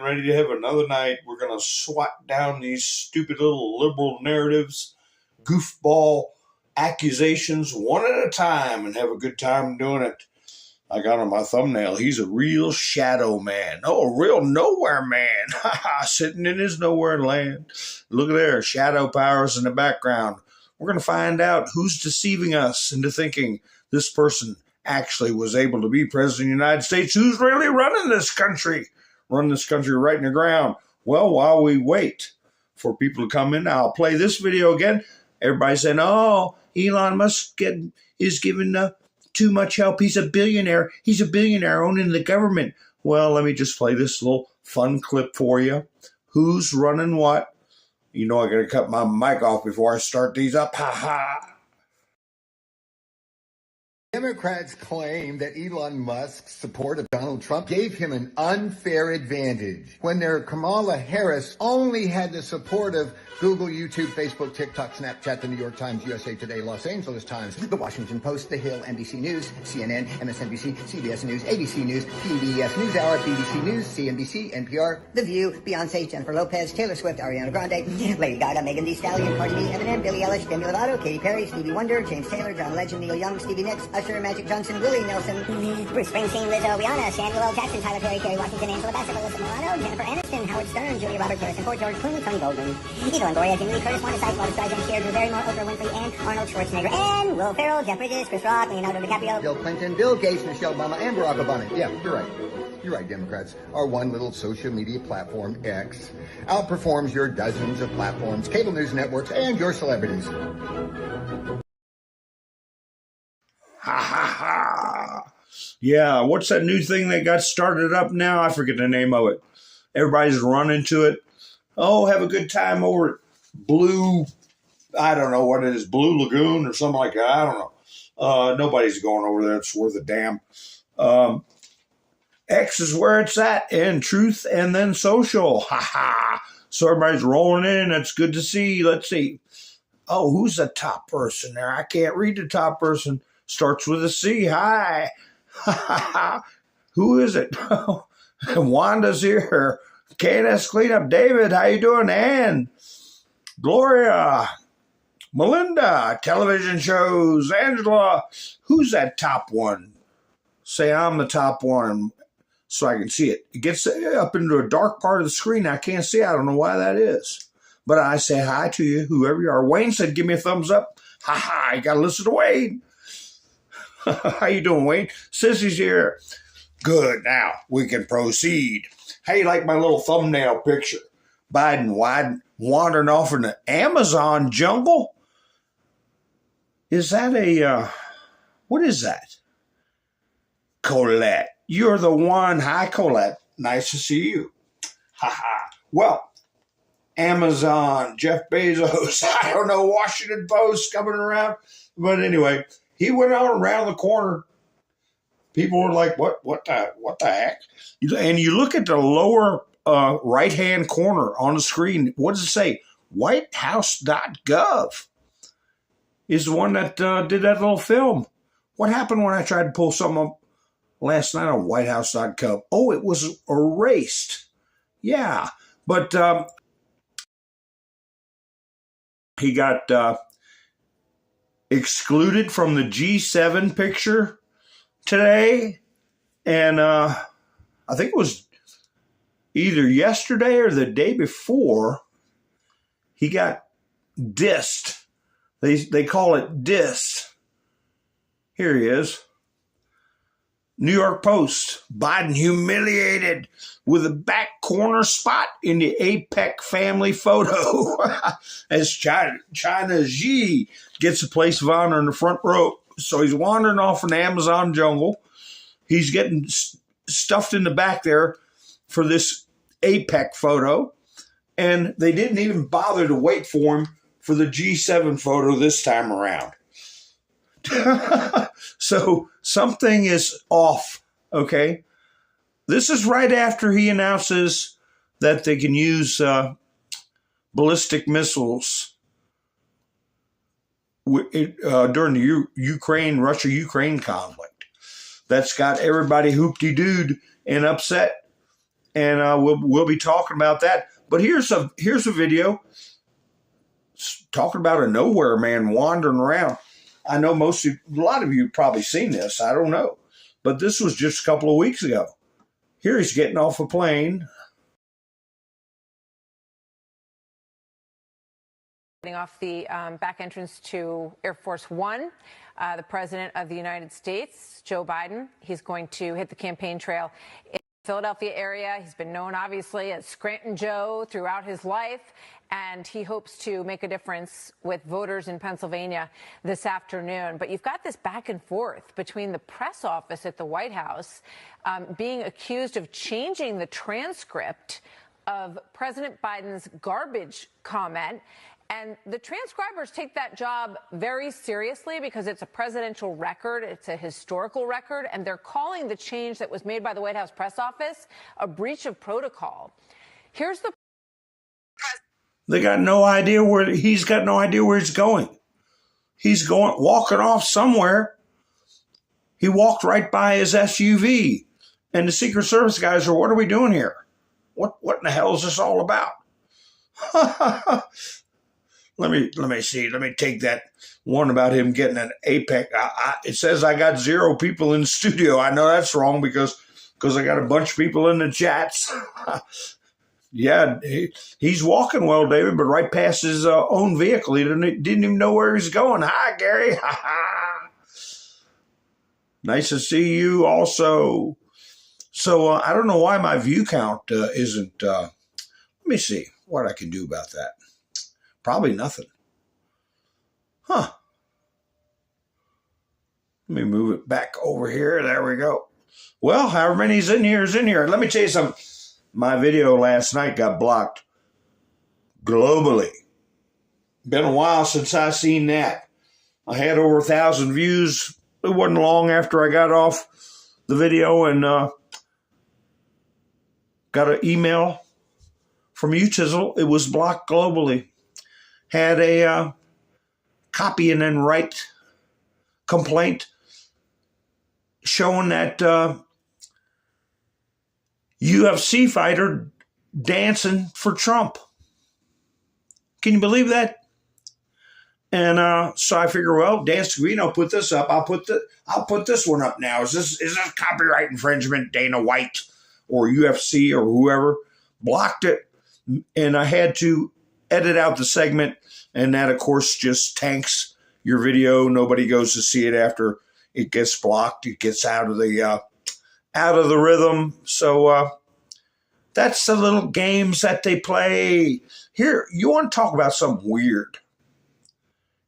ready to have another night. We're going to swat down these stupid little liberal narratives, goofball accusations one at a time, and have a good time doing it. I got on my thumbnail, he's a real shadow man. Oh, a real nowhere man. Sitting in his nowhere land. Look at there, shadow powers in the background. We're going to find out who's deceiving us into thinking this person actually was able to be president of the United States. Who's really running this country? Running this country right in the ground. Well, while we wait for people to come in, I'll play this video again. Everybody's saying, oh, Elon Musk is giving too much help. He's a billionaire. He's a billionaire owning the government. Well, let me just play this little fun clip for you. Who's running what? You know I got to cut my mic off before I start these up. Ha ha. Democrats claim that Elon Musk's support of Donald Trump gave him an unfair advantage when their Kamala Harris only had the support of Google, YouTube, Facebook, TikTok, Snapchat, the New York Times, USA Today, Los Angeles Times, the Washington Post, The Hill, NBC News, CNN, MSNBC, CBS News, ABC News, PBS NewsHour, BBC News, CNBC, NPR, The View, Beyonce, Jennifer Lopez, Taylor Swift, Ariana Grande, Lady Gaga, Megan Thee Stallion, Cardi B, Eminem, Billie Eilish, Demi Lovato, Katy Perry, Stevie Wonder, James Taylor, John Legend, Neil Young, Stevie Nicks, Usher, Magic Johnson, Willie Nelson, Bruce Springsteen, Lizzo, Rihanna, Samuel L. Jackson, Tyler Perry, Kerry Washington, Angela Bassett, Alyssa Milano, Jennifer Aniston, Howard Stern, Julia Roberts, Harrison Ford, George Clooney, Tony Goldwyn, Eva Longoria, Jamie Lee Curtis, Wanda Sykes, Walter Streisand, Cher, Drew Barrymore, Oprah Winfrey, and Arnold Schwarzenegger, and Will Ferrell, Jeff Bridges, Chris Rock, Leonardo DiCaprio, Bill Clinton, Bill Gates, Michelle Obama, and Barack Obama. Yeah, you're right. You're right, Democrats. Our one little social media platform, X, outperforms your dozens of platforms, cable news networks, and your celebrities. Ha ha ha. Yeah, what's that new thing that got started up now? I forget the name of it. Everybody's running to it. Oh, have a good time over at Blue, I don't know what it is, Blue Lagoon or something like that. I don't know. Nobody's going over there. It's worth a damn. X is where it's at, and truth and then social. Ha ha. So everybody's rolling in. That's good to see. Let's see. Oh, who's the top person there? I can't read the top person. Starts with a C. Hi. Ha ha ha. Who is it? Wanda's here. KNS Cleanup. David, how you doing? Ann. Gloria. Melinda. Television shows. Angela. Who's that top one? Say I'm the top one so I can see it. It gets up into a dark part of the screen. I can't see. I don't know why that is. But I say hi to you, whoever you are. Wayne said, give me a thumbs up. Ha ha. You got to listen to Wayne. How you doing, Wayne? Sissy's here. Good. Now we can proceed. How you like my little thumbnail picture? Biden wandering off in the Amazon jungle? Is that a, what is that? Colette. You're the one. Hi, Colette. Nice to see you. Ha ha. Well, Amazon, Jeff Bezos, I don't know, Washington Post coming around. But anyway, he went out around the corner. People were like, what the heck? And you look at the lower right-hand corner on the screen. What does it say? Whitehouse.gov is the one that did that little film. What happened when I tried to pull something up last night on whitehouse.gov? Oh, it was erased. Yeah. But he got excluded from the G7 picture today, and I think it was either yesterday or the day before, he got dissed. They call it diss. Here he is. New York Post, Biden humiliated with a back corner spot in the APEC family photo as China's Xi gets a place of honor in the front row. So he's wandering off in the Amazon jungle. He's getting stuffed in the back there for this APEC photo. And they didn't even bother to wait for him for the G7 photo this time around. So something is off, okay? This is right after he announces that they can use ballistic missiles during the Russia-Ukraine conflict. That's got everybody hoop-de-dooed and upset. and we'll be talking about that. But here's a video talking about a nowhere man wandering around. I know a lot of you have probably seen this. I don't know, but this was just a couple of weeks ago. Here he's getting off a plane. Off the back entrance to Air Force One, the President of the United States, Joe Biden, he's going to hit the campaign trail in the Philadelphia area. He's been known, obviously, as Scranton Joe throughout his life, and he hopes to make a difference with voters in Pennsylvania this afternoon. But you've got this back and forth between the press office at the White House being accused of changing the transcript of President Biden's garbage comment. And the transcribers take that job very seriously because it's a presidential record. It's a historical record. And they're calling the change that was made by the White House press office a breach of protocol. Here's the. They got no idea where he's going. He's walking off somewhere. He walked right by his SUV. And the Secret Service guys are, what are we doing here? What in the hell is this all about? Let me see. Let me take that one about him getting an APEC. It says I got 0 people in the studio. I know that's wrong because I got a bunch of people in the chats. Yeah, he's walking well, David, but right past his own vehicle. He didn't even know where he's going. Hi, Gary. Nice to see you also. So I don't know why my view count isn't. Let me see what I can do about that. Probably nothing. Huh. Let me move it back over here. There we go. Well, however many's in here is in here. Let me tell you something. My video last night got blocked globally. Been a while since I seen that. I had over 1,000 views. It wasn't long after I got off the video and got an email from UTizzle. It was blocked globally. Had a copy and then write complaint showing that UFC fighter dancing for Trump. Can you believe that? And so I figure, well, Dan Scavino put this up. I'll put this one up now. Is this copyright infringement? Dana White or UFC or whoever blocked it, and I had to edit out the segment, and that, of course, just tanks your video. Nobody goes to see it after it gets blocked. It gets out of the rhythm. So that's the little games that they play. Here, you want to talk about something weird.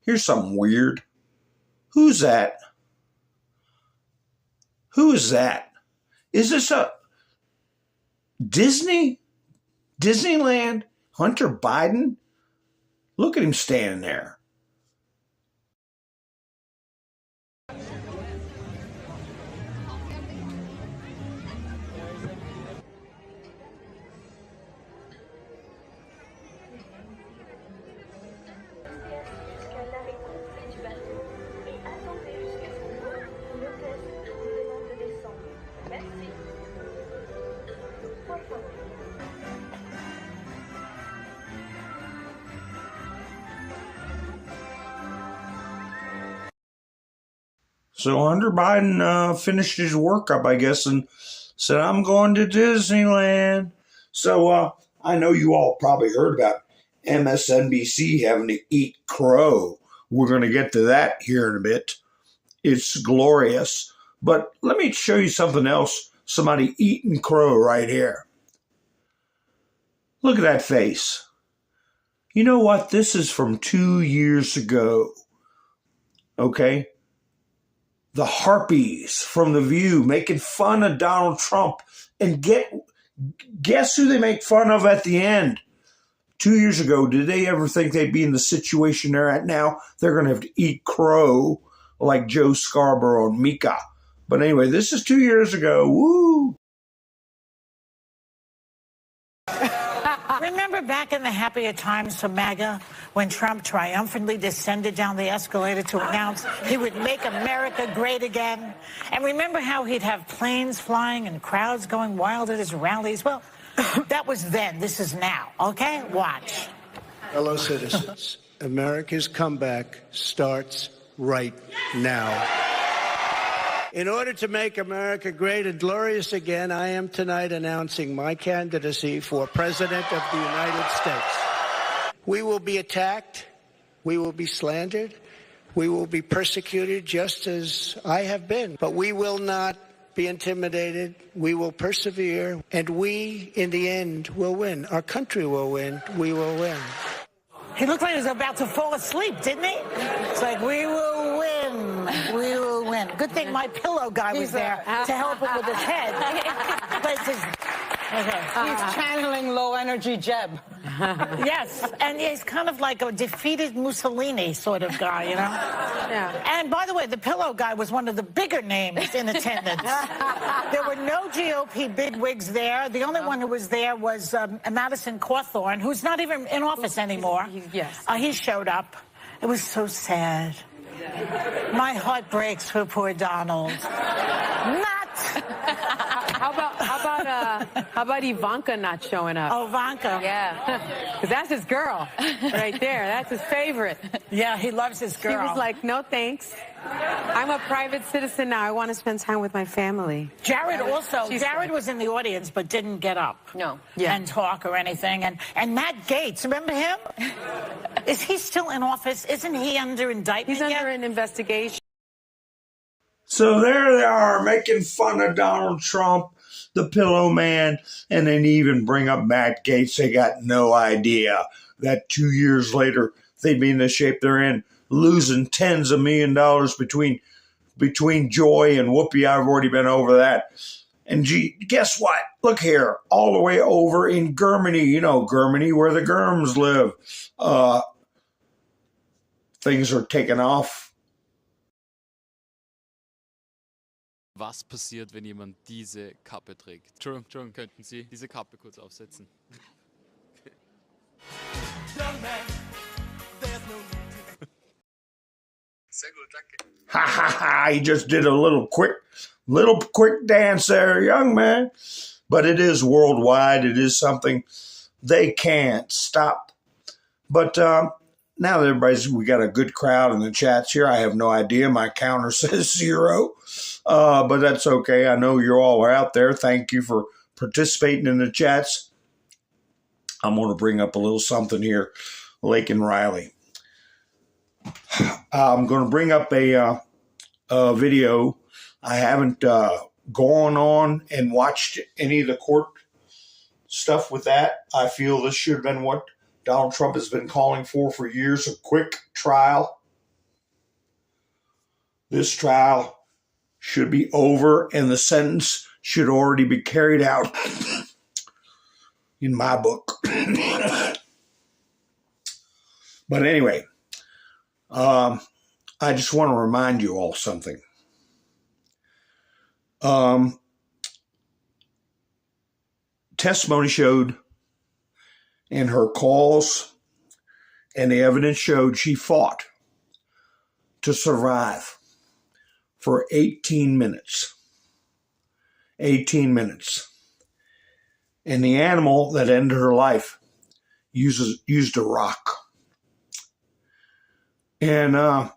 Here's something weird. Who's that? Who is that? Is this a Disneyland? Hunter Biden? Look at him standing there. So Hunter Biden finished his workup, I guess, and said, I'm going to Disneyland. So I know you all probably heard about MSNBC having to eat crow. We're going to get to that here in a bit. It's glorious. But let me show you something else. Somebody eating crow right here. Look at that face. You know what? This is from 2 years ago. Okay? The Harpies from The View making fun of Donald Trump. And guess who they make fun of at the end? 2 years ago, did they ever think they'd be in the situation they're at now? They're going to have to eat crow like Joe Scarborough and Mika. But anyway, this is 2 years ago. Woo! Remember back in the happier times for MAGA when Trump triumphantly descended down the escalator to announce he would make America great again? And remember how he'd have planes flying and crowds going wild at his rallies? Well, That was then. This is now. Okay? Watch. Fellow citizens, America's comeback starts right now. In order to make America great and glorious again, I am tonight announcing my candidacy for President of the United States. We will be attacked. We will be slandered. We will be persecuted just as I have been. But we will not be intimidated. We will persevere. And we, in the end, will win. Our country will win. We will win. He looked like he was about to fall asleep, didn't he? It's like, we will win. We will win. Good thing my pillow guy was there to help him with his head. But it's just, okay. He's channeling low-energy Jeb. Yes, and he's kind of like a defeated Mussolini sort of guy, you know? Yeah. And by the way, the pillow guy was one of the bigger names in attendance. There were no GOP bigwigs there. The only one who was there was Madison Cawthorn, who's not even in office anymore. Yes. He showed up. It was so sad. My heart breaks for poor Donald. How about Ivanka not showing up? Oh, Ivanka. Yeah, because that's his girl right there. That's his favorite. Yeah, he loves his girl. He was like, no thanks. I'm a private citizen now. I want to spend time with my family. Jared was in the audience but didn't get up and talk or anything. And Matt Gaetz, remember him? Is he still in office? Isn't he under indictment He's under an investigation. So there they are, making fun of Donald Trump, the pillow man, and then even bring up Matt Gaetz. They got no idea that 2 years later they'd be in the shape they're in, losing tens of $millions between Joy and Whoopi. I've already been over that. And guess what? Look here, all the way over in Germany, you know, Germany, where the Germs live. Things are taking off. Was passiert, wenn jemand diese Kappe trägt? Entschuldigung, könnten Sie diese Kappe kurz aufsetzen? Sehr gut, danke. Ha ha ha! He just did a little quick dance there, young man. But it is worldwide. It is something they can't stop. But now that we got a good crowd in the chats here. I have no idea. My counter says 0. But that's okay. I know you all are out there. Thank you for participating in the chats. I'm going to bring up a little something here. Laken Riley. I'm going to bring up a video. I haven't gone on and watched any of the court stuff with that. I feel this should have been what Donald Trump has been calling for years, a quick trial. This trial should be over and the sentence should already be carried out in my book. But anyway, I just want to remind you all something. Testimony showed, and her calls and the evidence showed, she fought to survive for 18 minutes. 18 minutes. And the animal that ended her life used a rock. And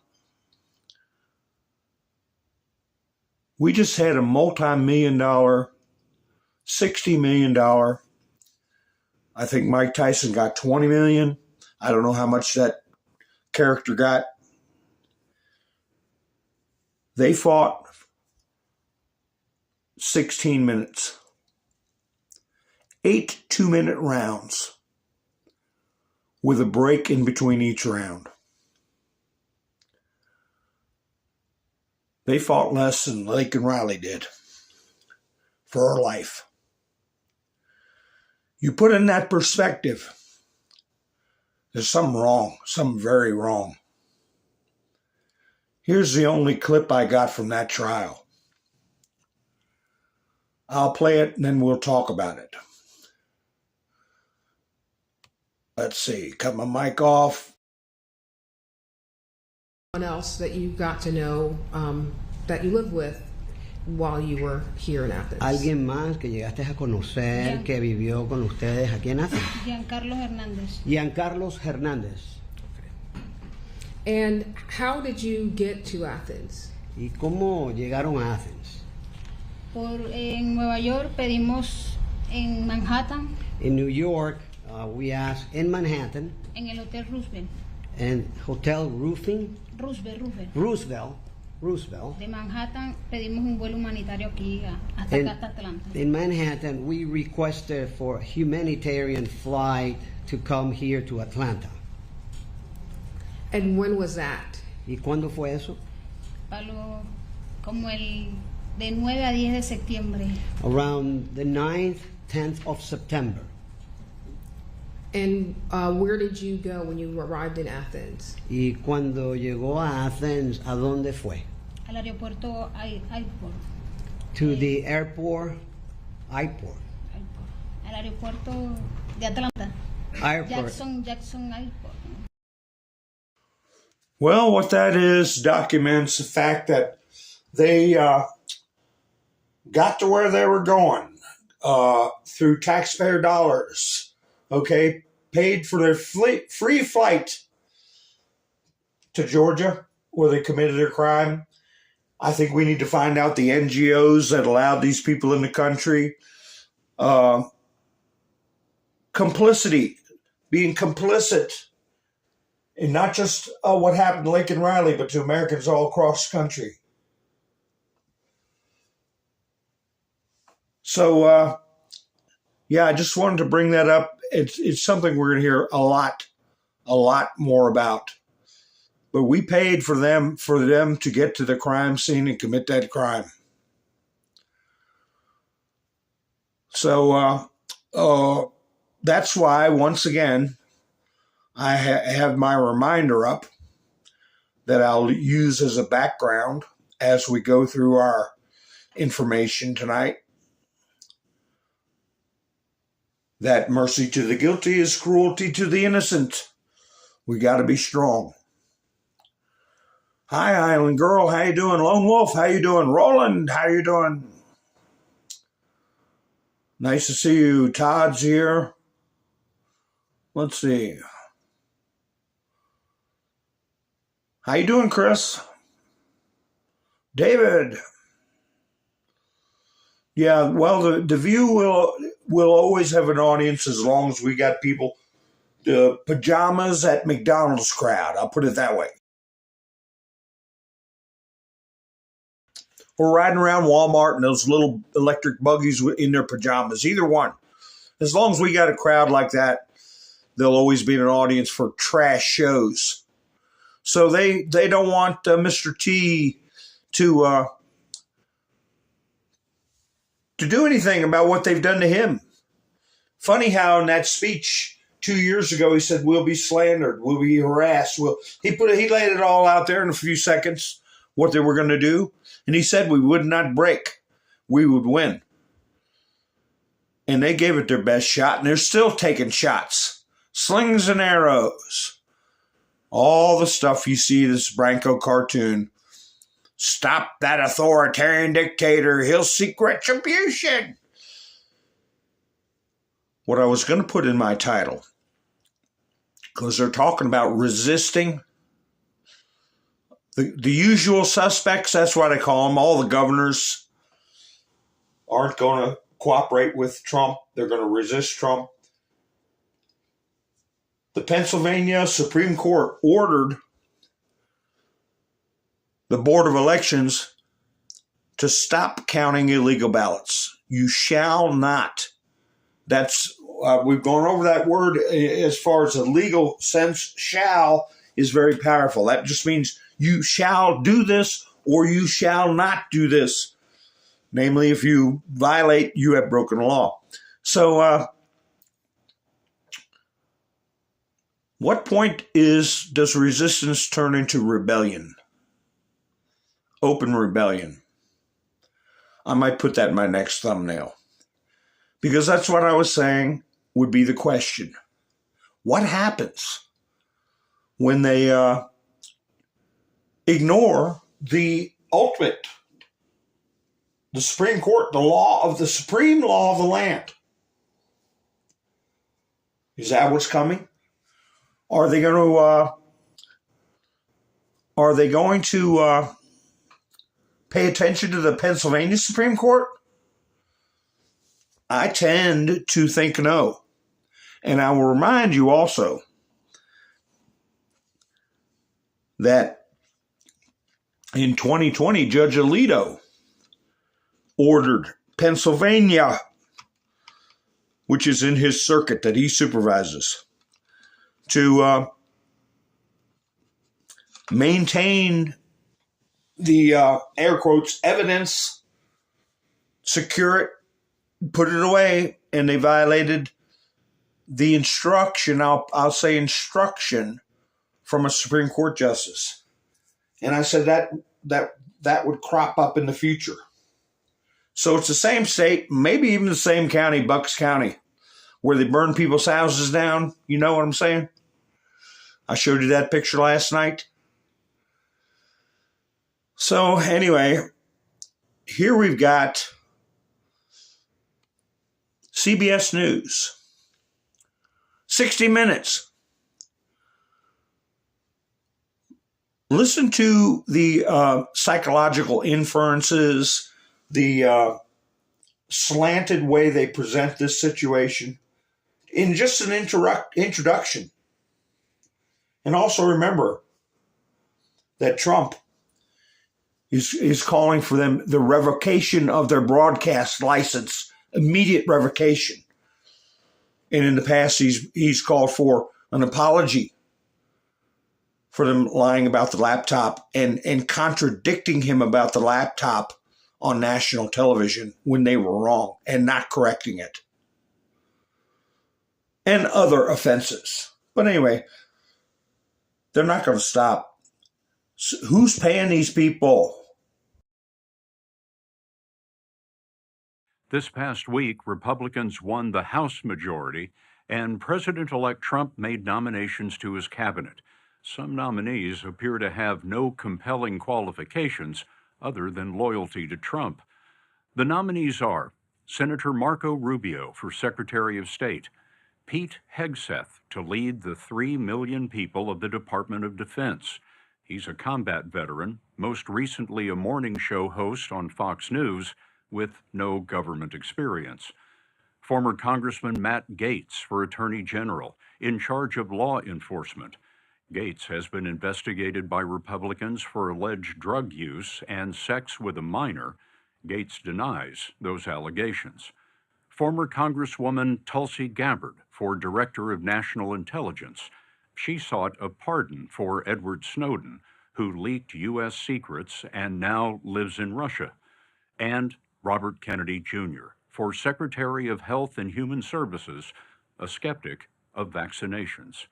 we just had a multi-million-dollar, $60 million. I think Mike Tyson got $20 million. I don't know how much that character got. They fought 16 minutes. 8 2-minute rounds with a break in between each round. They fought less than Laken Riley did for her life. You put in that perspective, there's something wrong, something very wrong. Here's the only clip I got from that trial. I'll play it and then we'll talk about it. Let's see, cut my mic off. Someone else that you got to know, that you live with, while you were here in Athens? ¿Alguien más que llegaste a conocer que vivió con ustedes aquí en Athens? Giancarlo Hernández. Giancarlos Hernández. And how did you get to Athens? ¿Y cómo llegaron a Athens? En Nueva York pedimos en Manhattan. In New York, we asked in Manhattan. En el Hotel Roosevelt. And Hotel Roosevelt. De Manhattan pedimos un vuelo humanitario aquí hasta Atlanta. In Manhattan, we requested for a humanitarian flight to come here to Atlanta. And when was that? ¿Y cuándo fue eso? Como de 9 a 10 de septiembre. Around the 9th, 10th of September. And where did you go when you arrived in Athens? Y cuando llegó a Athens, ¿a dónde fue? Al aeropuerto airport. To the airport. Al aeropuerto de Atlanta. Jackson Airport. Well, what that is documents the fact that they got to where they were going through taxpayer dollars. Okay, paid for their free flight to Georgia where they committed their crime. I think we need to find out the NGOs that allowed these people in the country. Complicity, being complicit in not just what happened to Laken Riley, but to Americans all across the country. So, I just wanted to bring that up. It's something we're going to hear a lot more about. But we paid for them to get to the crime scene and commit that crime. So that's why, once again, I have my reminder up that I'll use as a background as we go through our information tonight. That mercy to the guilty is cruelty to the innocent. We got to be strong. Hi, Island Girl. How you doing? Lone Wolf. How you doing? Roland. How you doing? Nice to see you. Todd's here. Let's see. How you doing, Chris? David. Yeah, well, the View will always have an audience as long as we got people, the pajamas at McDonald's crowd. I'll put it that way. Or riding around Walmart in those little electric buggies in their pajamas. Either one. As long as we got a crowd like that, there'll always be an audience for trash shows. So they don't want Mr. T to do anything about what they've done to him. Funny how in that speech 2 years ago he said we'll be slandered, we'll be harassed. He laid it all out there in a few seconds what they were going to do, and he said we would not break, we would win. And they gave it their best shot, and they're still taking shots, slings and arrows, all the stuff you see this Branco cartoon. Stop that authoritarian dictator. He'll seek retribution. What I was going to put in my title, because they're talking about resisting. The usual suspects, that's what I call them. All the governors aren't going to cooperate with Trump. They're going to resist Trump. The Pennsylvania Supreme Court ordered the Board of Elections to stop counting illegal ballots. You shall not. That's we've gone over that word as far as the legal sense. Shall is very powerful. That just means you shall do this or you shall not do this. Namely, if you violate, you have broken the law. So what point does resistance turn into rebellion? Open rebellion. I might put that in my next thumbnail. Because that's what I was saying would be the question. What happens when they ignore the ultimate the Supreme Court, the supreme law of the land. Is that what's coming? Are they going to pay attention to the Pennsylvania Supreme Court? I tend to think no. And I will remind you also that in 2020, Judge Alito ordered Pennsylvania, which is in his circuit that he supervises, to maintain the, air quotes, evidence, secure it, put it away, and they violated the instruction, I'll say instruction, from a Supreme Court justice. And I said that would crop up in the future. So it's the same state, maybe even the same county, Bucks County, where they burn people's houses down. You know what I'm saying? I showed you that picture last night. So anyway, here we've got CBS News, 60 Minutes. Listen to the psychological inferences, the slanted way they present this situation in just an introduction. And also remember that Trump is calling for them the revocation of their broadcast license, immediate revocation. And in the past, he's called for an apology for them lying about the laptop and contradicting him about the laptop on national television when they were wrong and not correcting it. And other offenses. But anyway, they're not going to stop. So who's paying these people? This past week, Republicans won the House majority, and President-elect Trump made nominations to his cabinet. Some nominees appear to have no compelling qualifications other than loyalty to Trump. The nominees are Senator Marco Rubio for Secretary of State, Pete Hegseth to lead the 3 million people of the Department of Defense. He's a combat veteran, most recently a morning show host on Fox News with no government experience. Former Congressman Matt Gaetz for Attorney General, in charge of law enforcement. Gaetz has been investigated by Republicans for alleged drug use and sex with a minor. Gaetz denies those allegations. Former Congresswoman Tulsi Gabbard for Director of National Intelligence. She sought a pardon for Edward Snowden, who leaked U.S. secrets and now lives in Russia. And Robert Kennedy Jr. for Secretary of Health and Human Services, a skeptic of vaccinations.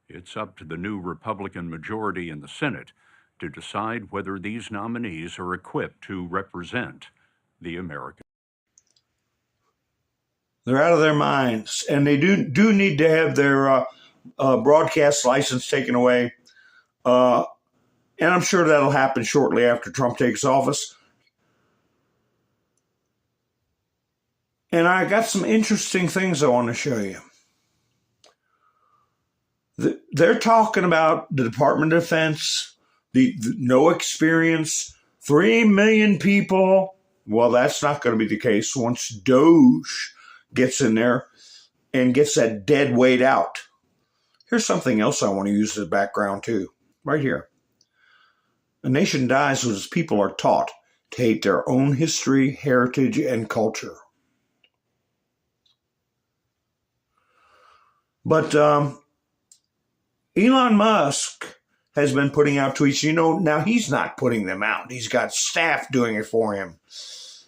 It's up to the new Republican majority in the Senate to decide whether these nominees are equipped to represent the American. They're out of their minds, and they do need to have their broadcast license taken away. And I'm sure that'll happen shortly after Trump takes office. And I got some interesting things I want to show you. They're talking about the Department of Defense, the no experience, 3 million people. Well, that's not going to be the case once Doge gets in there and gets that dead weight out. Here's something else I want to use as a background too, right here. A nation dies when its people are taught to hate their own history, heritage, and culture. But Elon Musk has been putting out tweets. You know, now he's not putting them out. He's got staff doing it for him.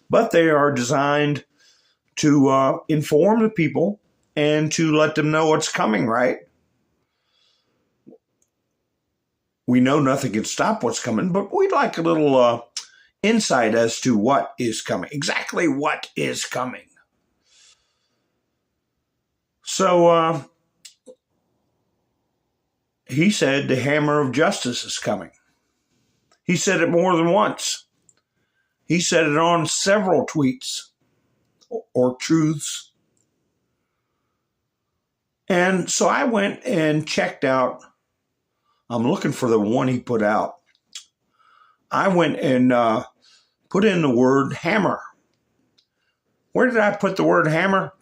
But they are designed to inform the people and to let them know what's coming, right? We know nothing can stop what's coming, but we'd like a little insight as to what is coming. Exactly what is coming. So, he said the hammer of justice is coming. He said it more than once. He said it on several tweets or truths. And so I went and checked out. I'm looking for the one he put out. I went and put in the word hammer. Where did I put the word hammer?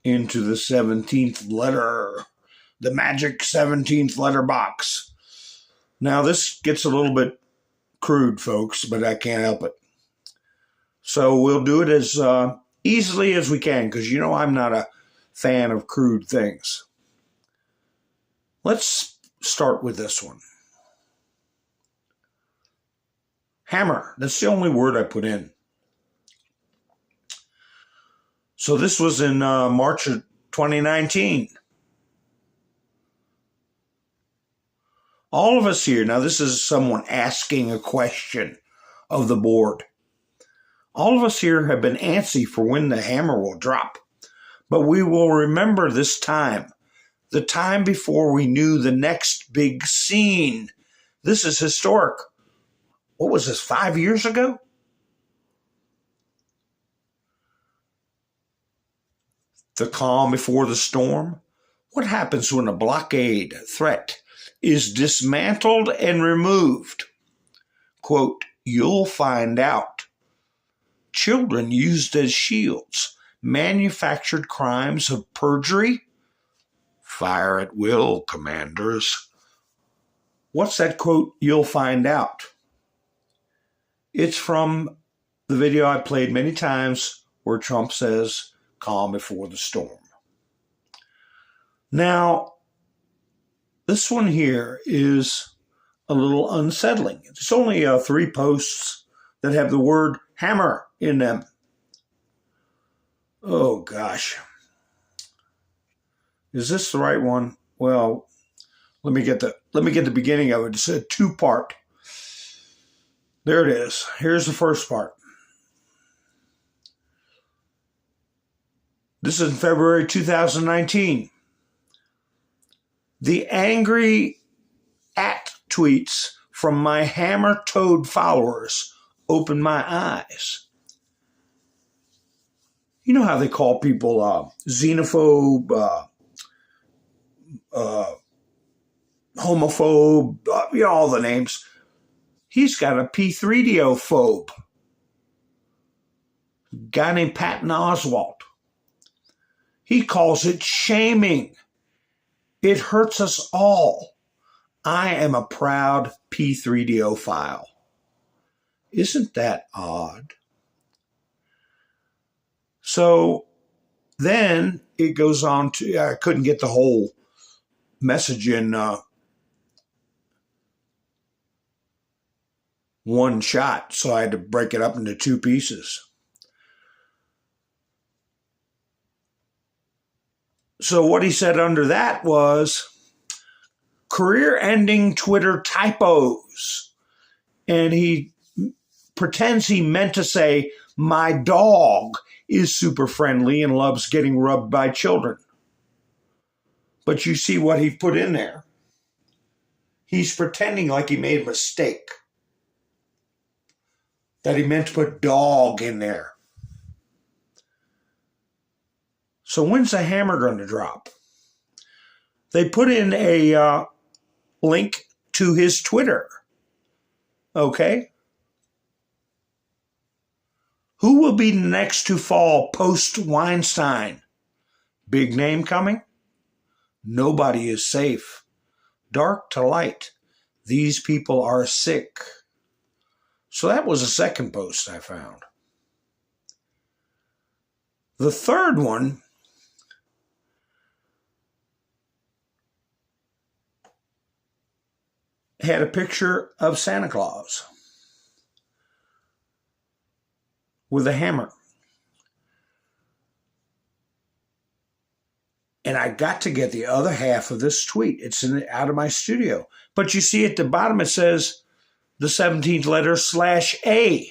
Into the 17th letter, the magic 17th letter box. Now, this gets a little bit crude, folks, but I can't help it. So we'll do it as easily as we can, because you know I'm not a fan of crude things. Let's start with this one. Hammer. That's the only word I put in. So this was in March of 2019. All of us here, now this is someone asking a question of the board. All of us here have been antsy for when the hammer will drop. But we will remember this time, the time before we knew the next big scene. This is historic. What was this, 5 years ago? The calm before the storm? What happens when a blockade threat is dismantled and removed? Quote, you'll find out. Children used as shields, manufactured crimes of perjury. Fire at will, commanders. What's that quote, you'll find out? It's from the video I played many times where Trump says, calm before the storm. Now, this one here is a little unsettling. It's only 3 posts that have the word hammer in them. Oh, gosh. Is this the right one? Well, let me get the beginning of it. It's a 2-part. There it is. Here's the first part. This is in February 2019. The angry tweets from my hammer-toed followers opened my eyes. You know how they call people xenophobe, homophobe, you know, all the names. He's got a P3DO phobe. A guy named Patton Oswalt. He calls it shaming. It hurts us all. I am a proud P3DO file. Isn't that odd? So then it goes on to, I couldn't get the whole message in one shot, so I had to break it up into 2 pieces. So what he said under that was career-ending Twitter typos. And he pretends he meant to say, my dog is super friendly and loves getting rubbed by children. But you see what he put in there. He's pretending like he made a mistake. That he meant to put dog in there. So when's the hammer going to drop? They put in a link to his Twitter. Okay? Who will be next to fall post-Weinstein? Big name coming? Nobody is safe. Dark to light. These people are sick. So that was the second post I found. The third one had a picture of Santa Claus with a hammer. And I got to get the other half of this tweet. It's out of my studio. But you see at the bottom it says the 17th letter /A.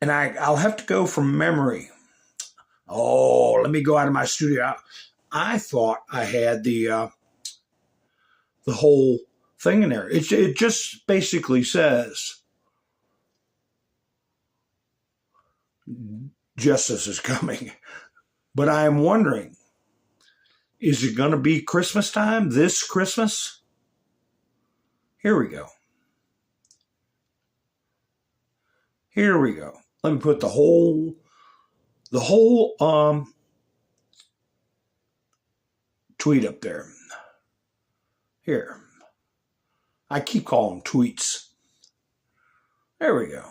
And I'll have to go from memory. Oh, let me go out of my studio. I thought I had the whole thing in there. It just basically says justice is coming. But I am wondering, is it going to be Christmas time this Christmas? Here we go. Here we go. Let me put the whole tweet up there. Here. I keep calling them tweets. There we go.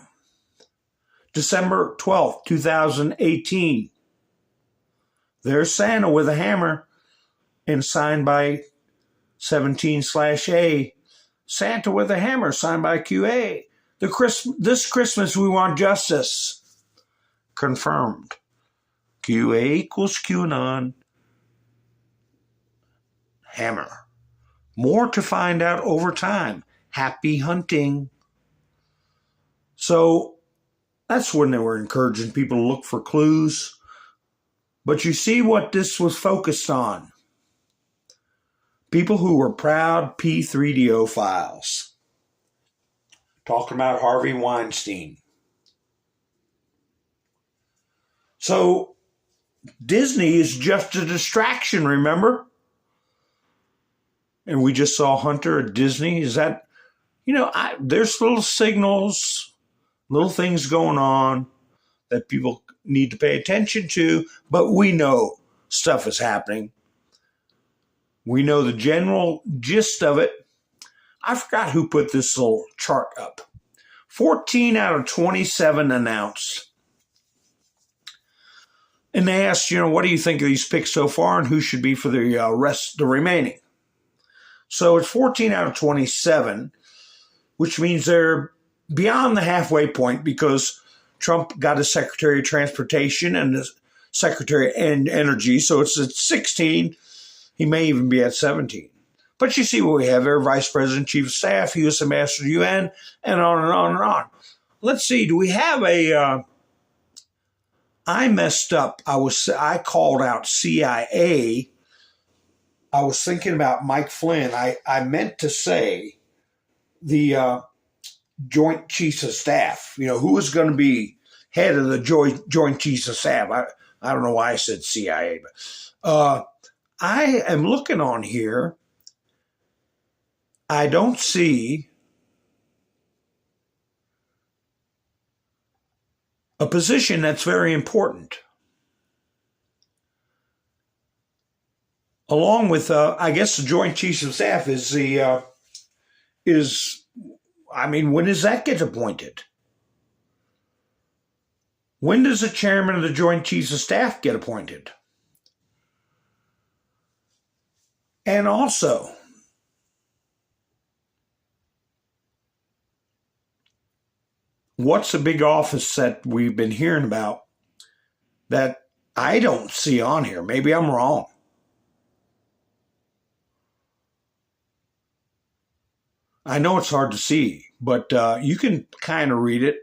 December 12th, 2018. There's Santa with a hammer and signed by 17/A. Santa with a hammer signed by QA. This Christmas we want justice. Confirmed. QA equals QAnon. Hammer. More to find out over time. Happy hunting. So that's when they were encouraging people to look for clues. But you see what this was focused on. People who were proud P3DO files. Talking about Harvey Weinstein. So Disney is just a distraction, remember? And we just saw Hunter at Disney. Is that, there's little signals, little things going on that people need to pay attention to, but we know stuff is happening. We know the general gist of it. I forgot who put this little chart up. 14 out of 27 announced. And they asked, what do you think of these picks so far and who should be for the the remaining? So it's 14 out of 27, which means they're beyond the halfway point because Trump got his Secretary of Transportation and the Secretary of Energy. So it's at 16. He may even be at 17. But you see what we have there: Vice President, Chief of Staff, U.S. Ambassador to UN, and on and on and on. Let's see. Do we have a? I messed up. I called out CIA. I was thinking about Mike Flynn. I meant to say the Joint Chiefs of Staff. Who is going to be head of the Joint Chiefs of Staff? I don't know why I said CIA, but I am looking on here. I don't see a position that's very important. Along with, I guess, the Joint Chiefs of Staff when does that get appointed? When does the chairman of the Joint Chiefs of Staff get appointed? And also, what's the big office that we've been hearing about that I don't see on here? Maybe I'm wrong. I know it's hard to see, but you can kind of read it.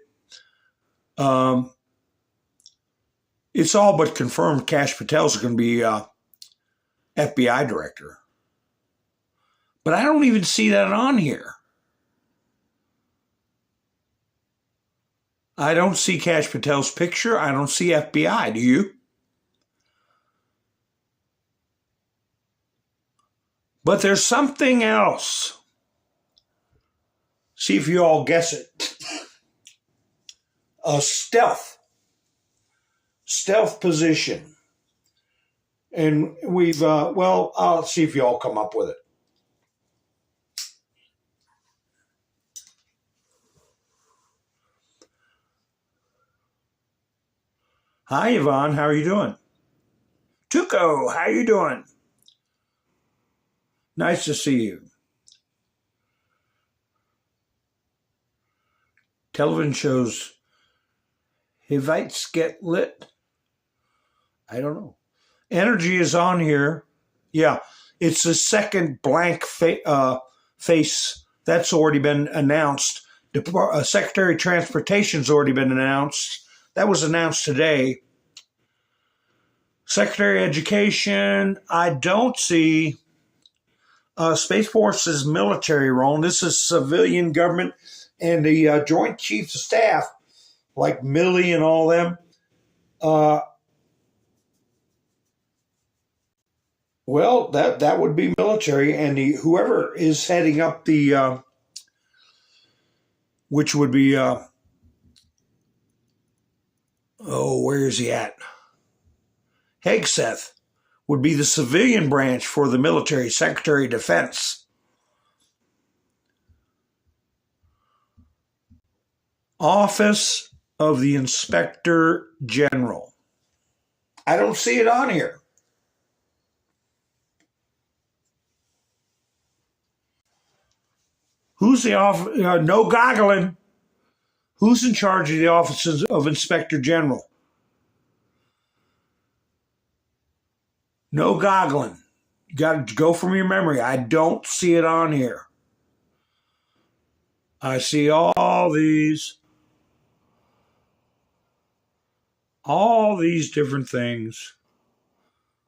It's all but confirmed Kash Patel's going to be FBI director. But I don't even see that on here. I don't see Kash Patel's picture. I don't see FBI. Do you? But there's something else. See if you all guess it. A stealth position. And we've, I'll see if you all come up with it. Hi, Yvonne. How are you doing? Tuco, how are you doing? Nice to see you. Television shows Hivites get lit. I don't know. Energy is on here. Yeah, it's the second blank face. That's already been announced. Secretary of Transportation's already been announced. That was announced today. Secretary of Education, I don't see Space Force is military role, and this is civilian government, and the Joint Chiefs of Staff, like Milley and all them, well, that would be military, and whoever is heading up the, which would be, where is he at? Hegseth would be the civilian branch for the military, Secretary of Defense. Office of the Inspector General. I don't see it on here. Who's the office? No goggling. Who's in charge of the offices of Inspector General? No goggling. You got to go from your memory. I don't see it on here. I see all these different things.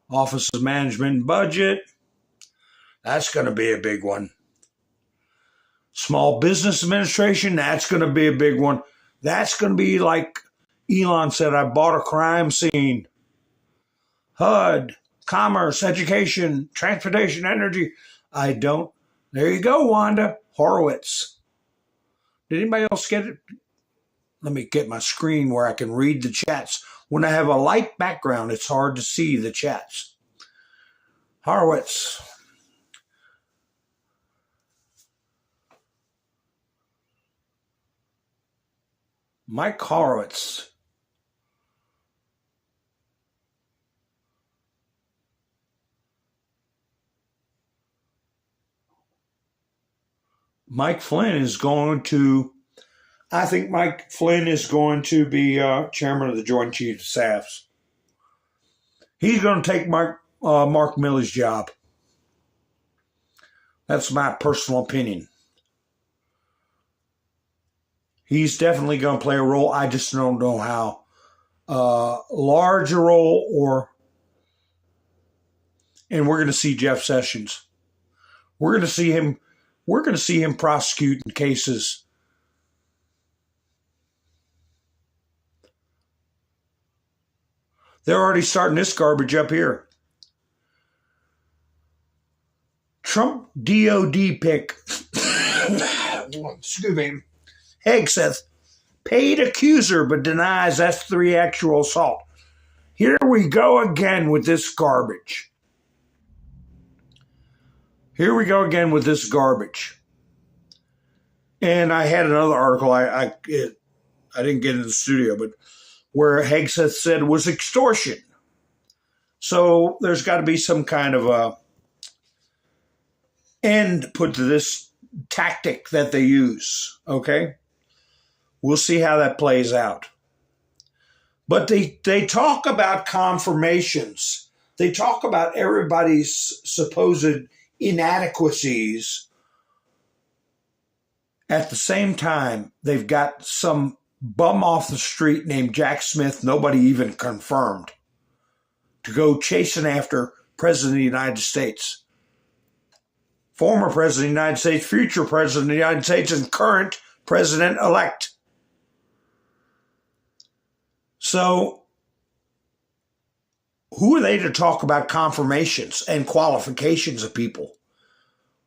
Office of Management and Budget. That's going to be a big one. Small Business Administration. That's going to be a big one. That's going to be like Elon said, I bought a crime scene. HUD, Commerce, Education, Transportation, Energy. I don't. There you go, Wanda. Horowitz. Did anybody else get it? Let me get my screen where I can read the chats. When I have a light background, it's hard to see the chats. Horowitz. Mike Horowitz. Mike Flynn is going to, I think Mike Flynn is going to be chairman of the Joint Chiefs of Staffs. He's going to take Mark Milley's job. That's my personal opinion. He's definitely going to play a role. I just don't know how large a role and we're going to see Jeff Sessions. We're going to see him. We're going to see him prosecuting cases. They're already starting this garbage up here. Trump DOD pick. Excuse me. Hegseth, paid accuser but denies S3 actual assault. Here we go again with this garbage. Here we go again with this garbage. And I had another article, I didn't get in the studio, but where Hegseth said it was extortion. So there's got to be some kind of a end put to this tactic that they use, okay? We'll see how that plays out. But they talk about confirmations. They talk about everybody's supposed inadequacies. At the same time, they've got some bum off the street named Jack Smith, nobody even confirmed, to go chasing after President of the United States. Former President of the United States, future President of the United States, and current President-elect. So, who are they to talk about confirmations and qualifications of people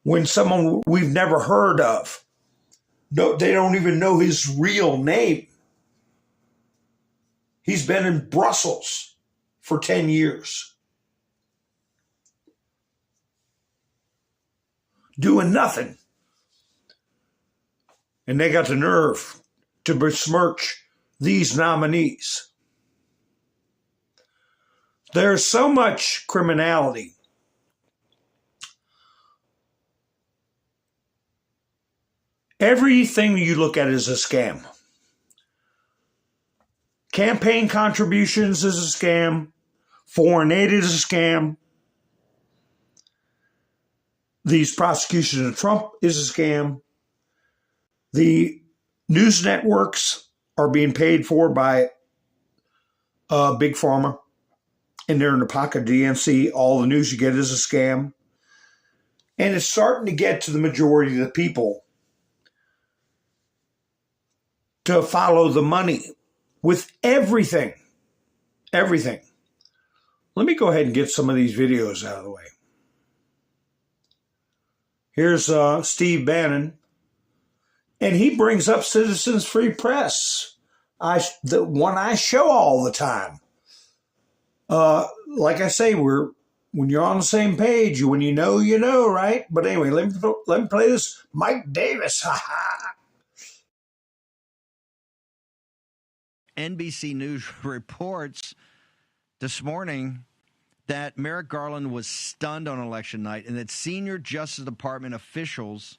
when someone we've never heard of? No, they don't even know his real name. He's been in Brussels for 10 years. Doing nothing. And they got the nerve to besmirch these nominees. There's so much criminality. Everything you look at is a scam. Campaign contributions is a scam. Foreign aid is a scam. These prosecutions of Trump is a scam. The news networks are being paid for by Big Pharma. And they're in the pocket of DNC. All the news you get is a scam. And it's starting to get to the majority of the people to follow the money with everything. Everything. Let me go ahead and get some of these videos out of the way. Here's Steve Bannon, and he brings up Citizens Free Press, the one I show all the time. Like I say, when you're on the same page, when you know, right? But anyway, let me play this. Mike Davis, NBC News reports this morning that Merrick Garland was stunned on election night and that senior Justice Department officials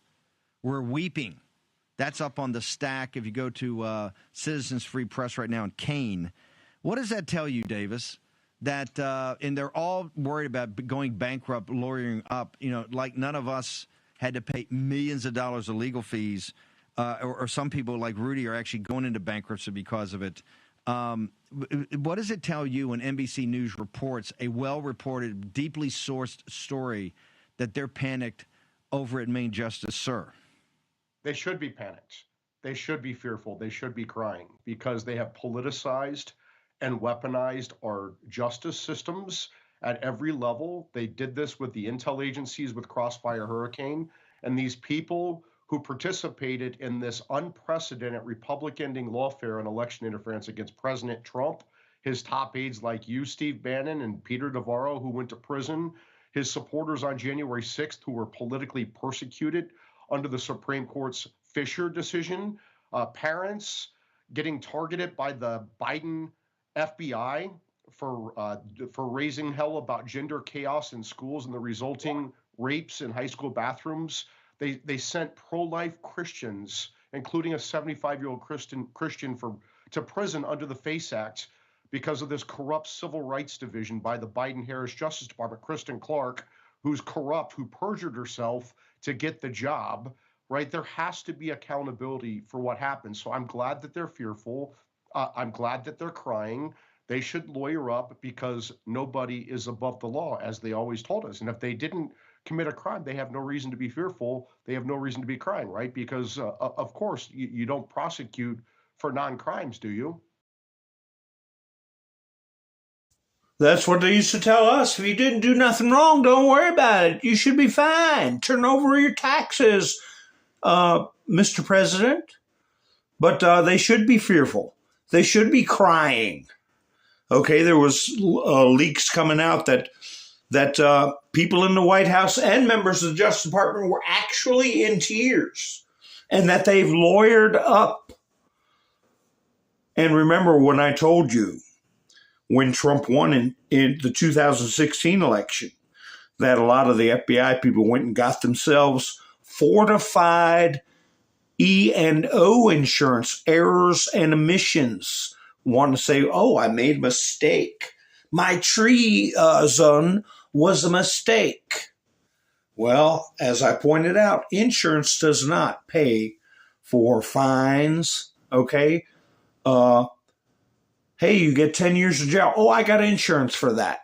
were weeping. That's up on the stack if you go to Citizens Free Press right now in Kane. What does that tell you, Davis? That and they're all worried about going bankrupt, lawyering up. You know, like none of us had to pay millions of dollars of legal fees, or some people like Rudy are actually going into bankruptcy because of it. What does it tell you when NBC News reports a well-reported, deeply sourced story that they're panicked over at Main Justice Sir? They should be panicked. They should be fearful. They should be crying because they have politicized and weaponized our justice systems at every level. They did this with the intel agencies with Crossfire Hurricane, and these people who participated in this unprecedented Republican-ending lawfare and election interference against President Trump, his top aides like you, Steve Bannon, and Peter Navarro, who went to prison, his supporters on January 6th, who were politically persecuted under the Supreme Court's Fisher decision, parents getting targeted by the Biden FBI for raising hell about gender chaos in schools and the resulting rapes in high school bathrooms. They sent pro-life Christians, including a 75-year-old Christian to prison under the FACE Act because of this corrupt civil rights division by the Biden-Harris Justice Department. Kristen Clark, who's corrupt, who perjured herself to get the job, right? There has to be accountability for what happened. So I'm glad that they're fearful. I'm glad that they're crying. They should lawyer up because nobody is above the law, as they always told us. And if they didn't commit a crime, they have no reason to be fearful. They have no reason to be crying, right? Because, of course, you don't prosecute for non-crimes, do you? That's what they used to tell us. If you didn't do nothing wrong, don't worry about it. You should be fine. Turn over your taxes, Mr. President. But they should be fearful. They should be crying. Okay, there was leaks coming out that people in the White House and members of the Justice Department were actually in tears and that they've lawyered up. And remember when I told you when Trump won in the 2016 election that a lot of the FBI people went and got themselves fortified E&O insurance, errors and omissions. Want to say, oh, I made a mistake. My treason was a mistake. Well, as I pointed out, insurance does not pay for fines, okay? Hey, you get 10 years of jail. Oh, I got insurance for that.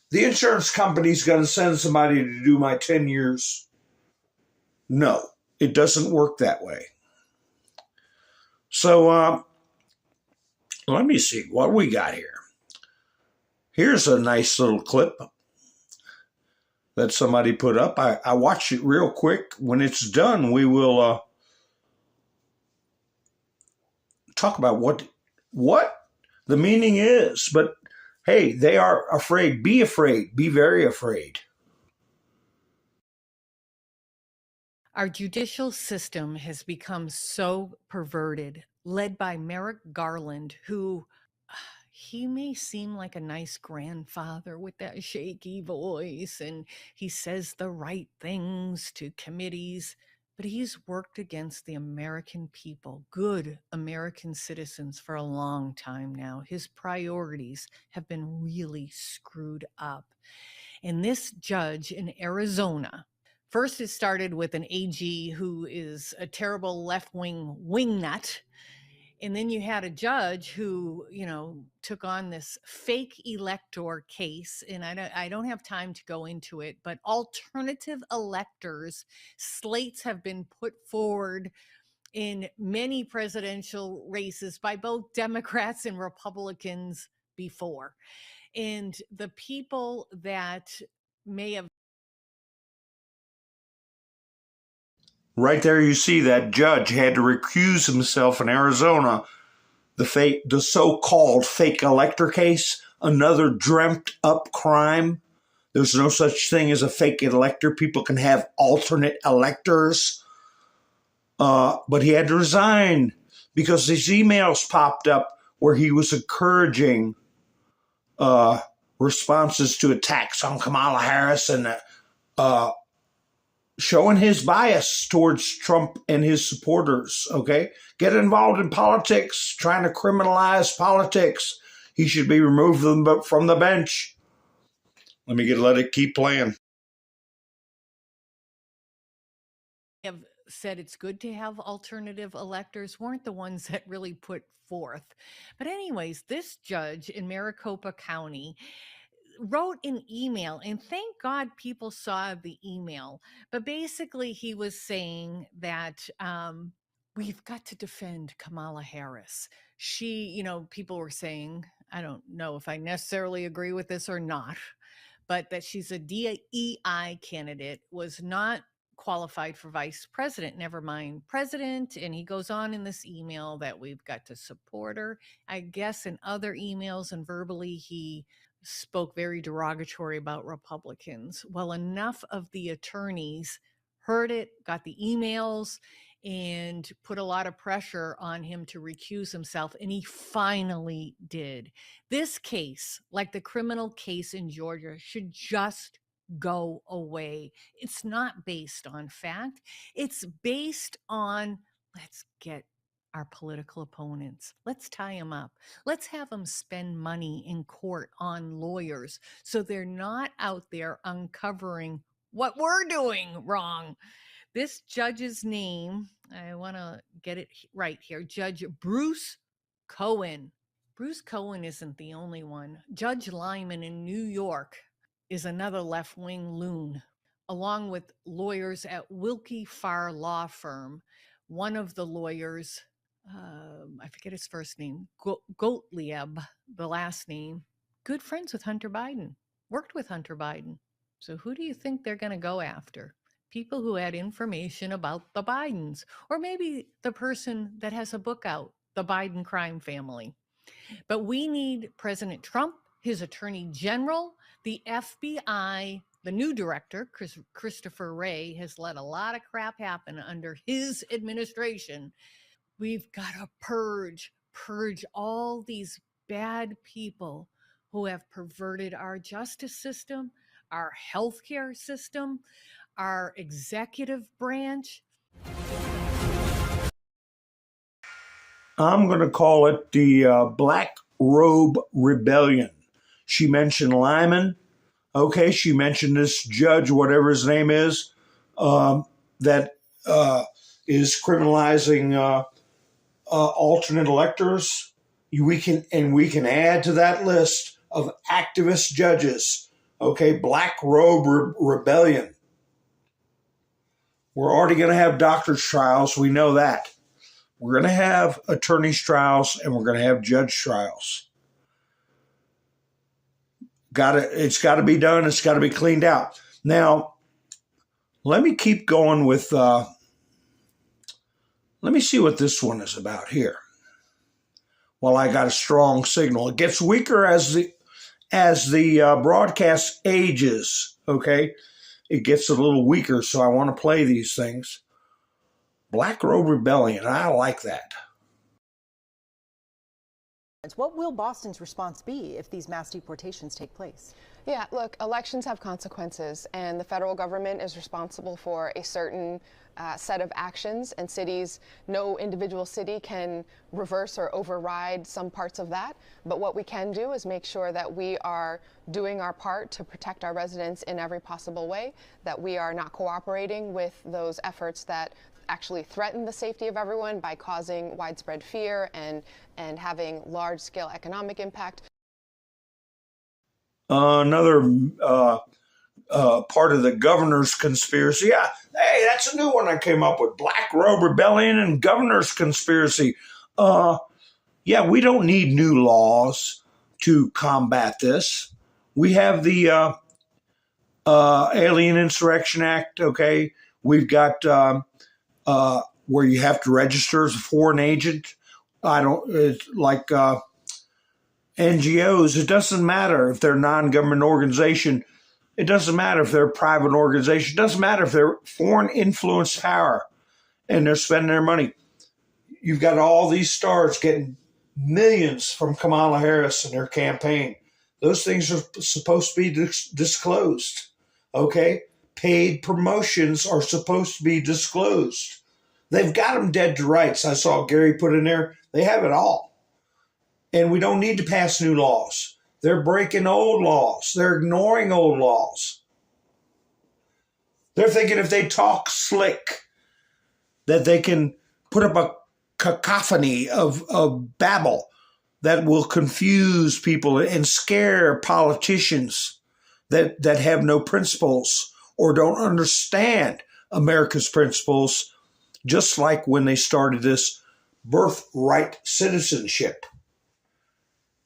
The insurance company's going to send somebody to do my 10 years. No, it doesn't work that way. So let me see what we got here. Here's a nice little clip that somebody put up. I watched it real quick. When it's done, we will talk about what the meaning is. But hey, they are afraid. Be afraid. Be very afraid. Our judicial system has become so perverted, led by Merrick Garland, who he may seem like a nice grandfather with that shaky voice, and he says the right things to committees, but he's worked against the American people, good American citizens, for a long time now. His priorities have been really screwed up. And this judge in Arizona, first it started with an AG who is a terrible left-wing wingnut, And then you had a judge who, took on this fake elector case. And I don't have time to go into it, but alternative electors, slates have been put forward in many presidential races by both Democrats and Republicans before. And the people that may have. Right there, you see that judge had to recuse himself in Arizona. The so-called fake elector case, another dreamt up crime. There's no such thing as a fake elector. People can have alternate electors. But he had to resign because these emails popped up where he was encouraging responses to attacks on Kamala Harris and showing his bias towards Trump and his supporters, okay? Get involved in politics, trying to criminalize politics. He should be removed from the bench. Let it keep playing. Have said it's good to have alternative electors weren't the ones that really put forth. But anyways, this judge in Maricopa County wrote an email, and thank God people saw the email. But basically, he was saying that we've got to defend Kamala Harris. She, people were saying, I don't know if I necessarily agree with this or not, but that she's a DEI candidate, was not qualified for vice president, never mind president. And he goes on in this email that we've got to support her. I guess in other emails and verbally, he spoke very derogatory about Republicans. Well, enough of the attorneys heard it, got the emails, and put a lot of pressure on him to recuse himself, and he finally did. This case, like the criminal case in Georgia, should just go away. It's not based on fact. It's based on, let's get our political opponents. Let's tie them up. Let's have them spend money in court on lawyers so they're not out there uncovering what we're doing wrong. This judge's name, I want to get it right here, Judge Bruce Cohen. Bruce Cohen isn't the only one. Judge Lyman in New York is another left-wing loon, along with lawyers at Wilkie Farr Law Firm. One of the lawyers, I forget his first name, Gottlieb, the last name, good friends with Hunter Biden, worked with Hunter Biden. So who do you think they're going to go after? People who had information about the Bidens, or maybe the person that has a book out, The Biden Crime Family. But we need President Trump, his attorney general, the FBI, the new director, Christopher Wray, has let a lot of crap happen under his administration. We've got to purge all these bad people who have perverted our justice system, our healthcare system, our executive branch. I'm going to call it the Black Robe Rebellion. She mentioned Lyman. Okay, she mentioned this judge, whatever his name is, that is criminalizing alternate electors. We can add to that list of activist judges. Okay, Black Robe Rebellion. We're already going to have doctor's trials. We know that. We're going to have attorney's trials, and we're going to have judge trials. It's got to be done. It's got to be cleaned out. Now, let me keep going with. Let me see what this one is about here. Well, I got a strong signal. It gets weaker as the broadcast ages. Okay, it gets a little weaker, so I want to play these things. Black Robe Rebellion. I like that. What will Boston's response be if these mass deportations take place? Yeah, look, elections have consequences, and the federal government is responsible for a certain set of actions, and cities, no individual city can reverse or override some parts of that. But what we can do is make sure that we are doing our part to protect our residents in every possible way, that we are not cooperating with those efforts that actually threaten the safety of everyone by causing widespread fear and having large-scale economic impact. Another part of the governor's conspiracy. Yeah, hey, that's a new one I came up with. Black Robe Rebellion and governor's conspiracy. Yeah, we don't need new laws to combat this. We have the Alien Insurrection Act, okay? We've got where you have to register as a foreign agent. It's like NGOs. It doesn't matter if they're a non-government organization. It doesn't matter if they're a private organization. It doesn't matter if they're foreign influence power and they're spending their money. You've got all these stars getting millions from Kamala Harris and her campaign. Those things are supposed to be disclosed, okay? Paid promotions are supposed to be disclosed. They've got them dead to rights. I saw Gary put in there. They have it all. And we don't need to pass new laws. They're breaking old laws. They're ignoring old laws. They're thinking if they talk slick, that they can put up a cacophony of babble that will confuse people and scare politicians that have no principles or don't understand America's principles, just like when they started this birthright citizenship.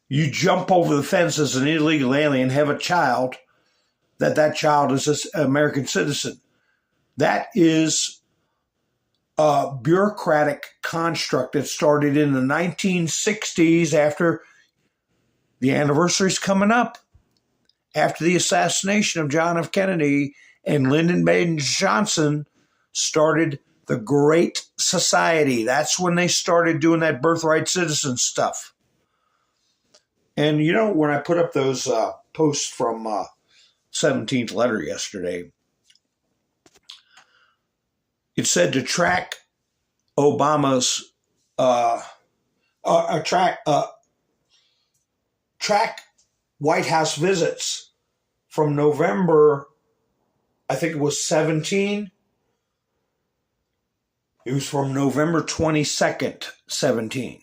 You jump over the fence as an illegal alien, have a child, that child is an American citizen. That is a bureaucratic construct that started in the 1960s after the anniversary's coming up, after the assassination of John F. Kennedy, and Lyndon Baines Johnson started the Great Society. That's when they started doing that birthright citizen stuff. And, you know, when I put up those posts from 17th Letter yesterday, it said to track Obama's track White House visits from November, I think it was 17. It was from November 22nd, 17.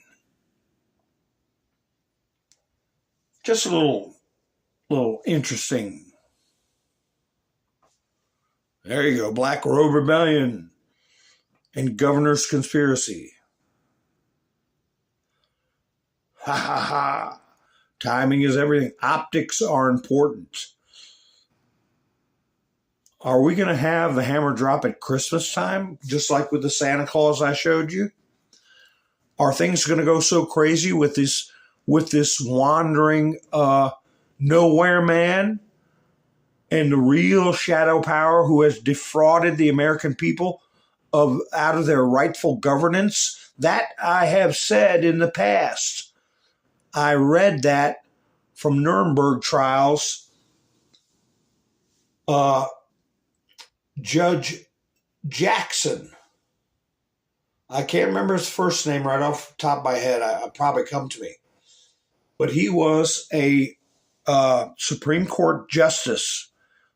Just a little interesting. There you go. Black Robe Rebellion and Governor's Conspiracy. Ha ha ha. Timing is everything. Optics are important. Are we going to have the hammer drop at Christmas time, just like with the Santa Claus I showed you? Are things going to go so crazy with this wandering nowhere man and the real shadow power who has defrauded the American people out of their rightful governance? That I have said in the past. I read that from Nuremberg trials. Judge Jackson, I can't remember his first name right off the top of my head. I'll probably come to me. But he was a Supreme Court justice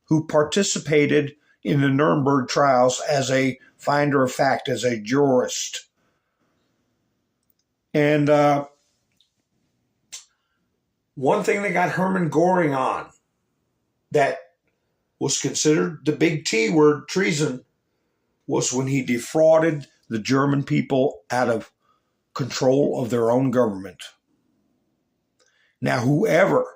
who participated in the Nuremberg trials as a finder of fact, as a jurist. And one thing that got Hermann Goring on that was considered the big T word, treason, was when he defrauded the German people out of control of their own government. Now, whoever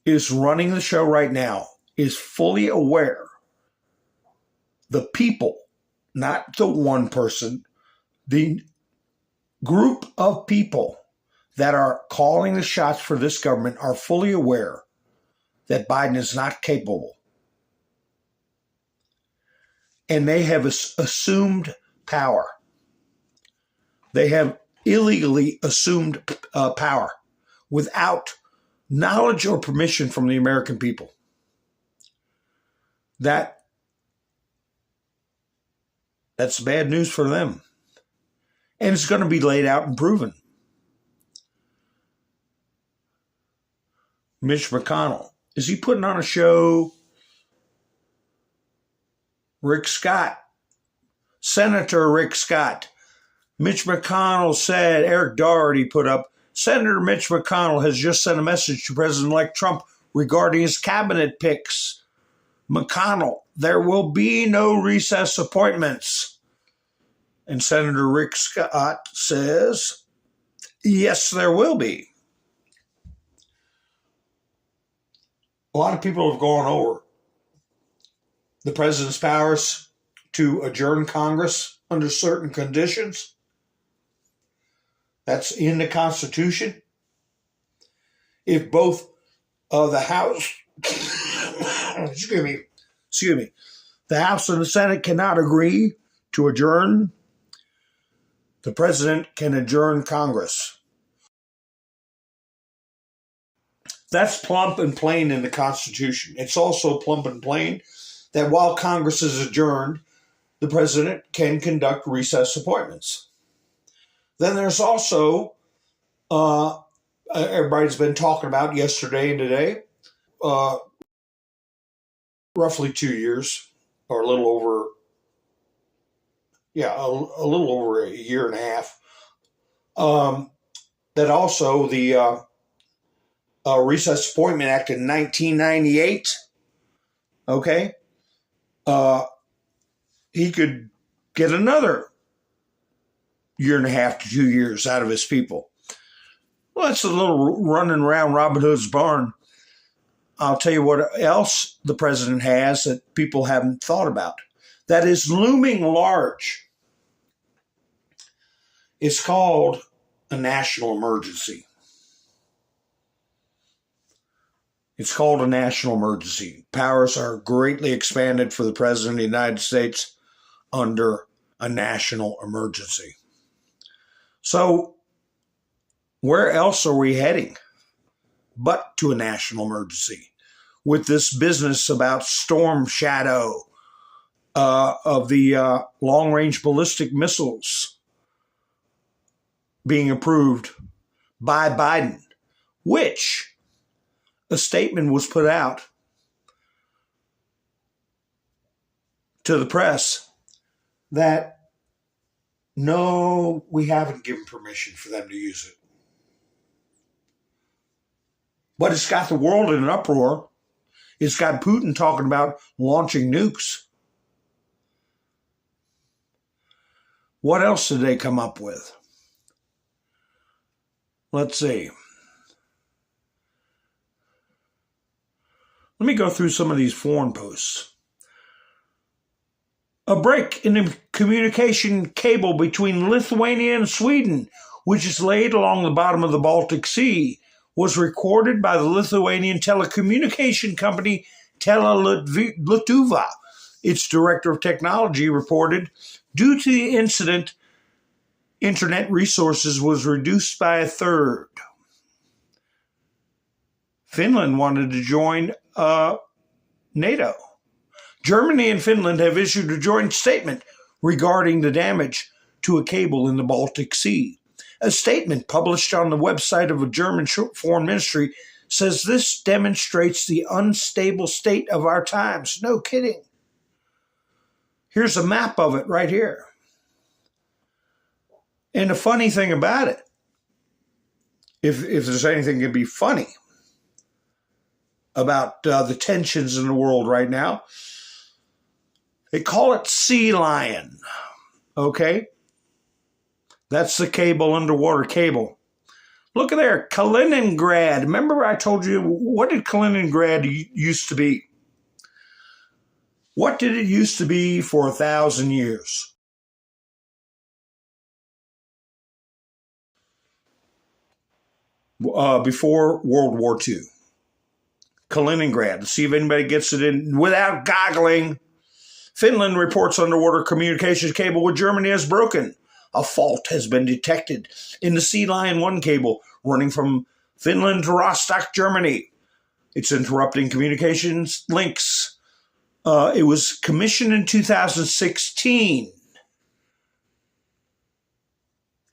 is running the show right now is fully aware the people, not the one person, the group of people that are calling the shots for this government are fully aware that Biden is not capable. And they have assumed power. They have illegally assumed power without knowledge or permission from the American people. That's bad news for them. And it's going to be laid out and proven. Mitch McConnell, is he putting on a show? Rick Scott Senator Rick Scott. Mitch McConnell said, Eric Doherty put up, Senator Mitch McConnell has just sent a message to President-elect Trump regarding his cabinet picks. McConnell, there will be no recess appointments. And Senator Rick Scott says, yes, there will be. A lot of people have gone over the president's powers to adjourn Congress under certain conditions. That's in the Constitution. If both the House, excuse me, the House and the Senate cannot agree to adjourn, the president can adjourn Congress. That's plump and plain in the Constitution. It's also plump and plain that while Congress is adjourned, the president can conduct recess appointments. Then there's also, everybody's been talking about yesterday and today, roughly 2 years, or a little over, a little over a year and a half, that also the Recess Appointment Act in 1998, okay, he could get another year and a half to 2 years out of his people. Well, that's a little running around Robin Hood's barn. I'll tell you what else the president has that people haven't thought about. That is looming large. It's called a national emergency. It's called a national emergency. Powers are greatly expanded for the president of the United States under a national emergency. So, where else are we heading but to a national emergency with this business about storm shadow of the long-range ballistic missiles being approved by Biden, which a statement was put out to the press that no, we haven't given permission for them to use it. But it's got the world in an uproar. It's got Putin talking about launching nukes. What else did they come up with? Let's see. Let me go through some of these foreign posts. A break in the communication cable between Lithuania and Sweden, which is laid along the bottom of the Baltic Sea, was recorded by the Lithuanian telecommunication company Lietuva. Its director of technology reported, due to the incident, internet resources was reduced by a third. Finland wanted to join NATO. Germany and Finland have issued a joint statement regarding the damage to a cable in the Baltic Sea. A statement published on the website of a German foreign ministry says this demonstrates the unstable state of our times. No kidding. Here's a map of it right here. And the funny thing about it, if there's anything to be funny about the tensions in the world right now, they call it Sea Lion, okay? That's the cable, underwater cable. Look at there, Kaliningrad. Remember I told you, what did Kaliningrad used to be? What did it used to be for 1,000 years? Before World War II. Kaliningrad. Let's see if anybody gets it in without goggling. Finland reports underwater communications cable with Germany has broken. A fault has been detected in the Sea Lion 1 cable running from Finland to Rostock, Germany. It's interrupting communications links. It was commissioned in 2016.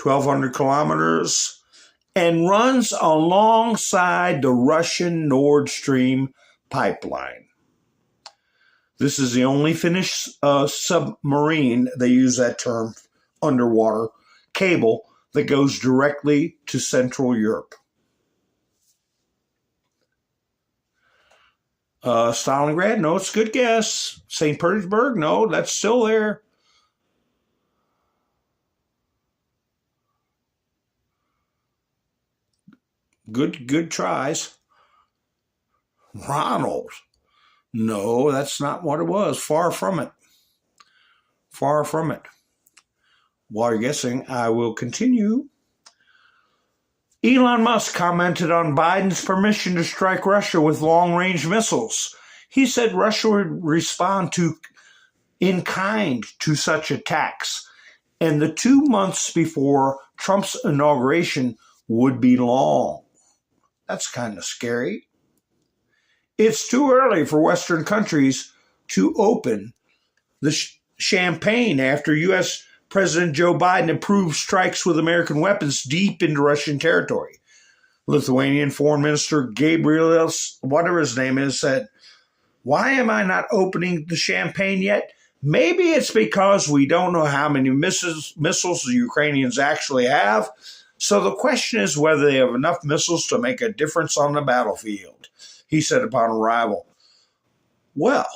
1,200 kilometers and runs alongside the Russian Nord Stream pipeline. This is the only Finnish submarine, they use that term, underwater cable that goes directly to Central Europe. Stalingrad, no, it's a good guess. St. Petersburg, no, that's still there. Good tries. Ronald, no, that's not what it was. Far from it. Far from it. While you're guessing, I will continue. Elon Musk commented on Biden's permission to strike Russia with long-range missiles. He said Russia would respond in kind to such attacks, and the 2 months before Trump's inauguration would be long. That's kind of scary. It's too early for Western countries to open the champagne after U.S. President Joe Biden approved strikes with American weapons deep into Russian territory. Lithuanian Foreign Minister Gabriel, whatever his name is, said, "Why am I not opening the champagne yet? Maybe it's because we don't know how many missiles the Ukrainians actually have. So the question is whether they have enough missiles to make a difference on the battlefield," he said upon arrival. Well,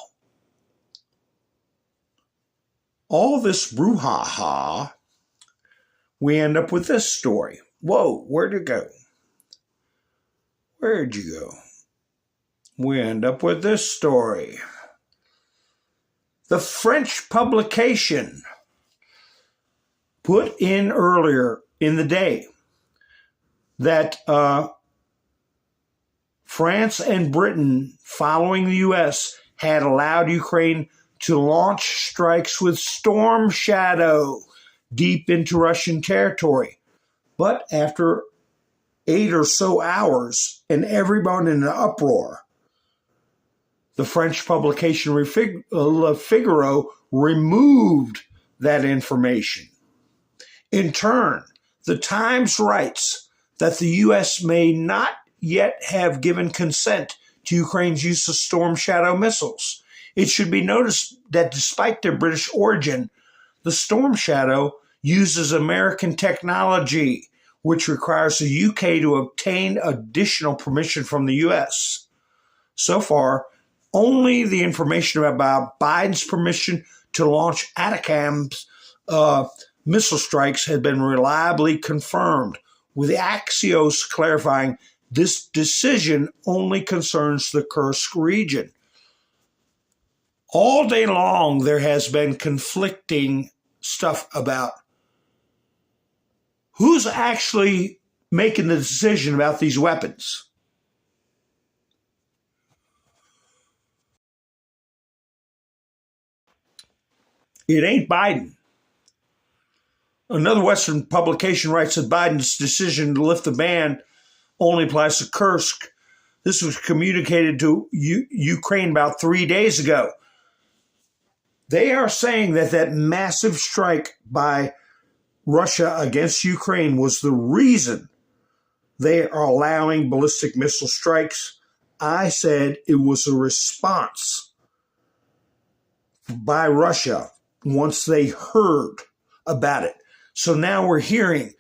all this brouhaha, we end up with this story. Whoa, where'd it go? Where'd you go? We end up with this story. The French publication put in earlier in the day that France and Britain, following the U.S., had allowed Ukraine to launch strikes with Storm Shadow deep into Russian territory. But after 8 or so hours and everyone in an uproar, the French publication Le Figaro removed that information. In turn, the Times writes that the U.S. may not yet have given consent to Ukraine's use of Storm Shadow missiles. It should be noticed that despite their British origin, the Storm Shadow uses American technology, which requires the UK to obtain additional permission from the US. So far, only the information about Biden's permission to launch ATACMS missile strikes had been reliably confirmed, with Axios clarifying this decision only concerns the Kursk region. All day long, there has been conflicting stuff about who's actually making the decision about these weapons. It ain't Biden. Another Western publication writes that Biden's decision to lift the ban only applies to Kursk. This was communicated to Ukraine about 3 days ago. They are saying that massive strike by Russia against Ukraine was the reason they are allowing ballistic missile strikes. I said it was a response by Russia once they heard about it. So now we're hearing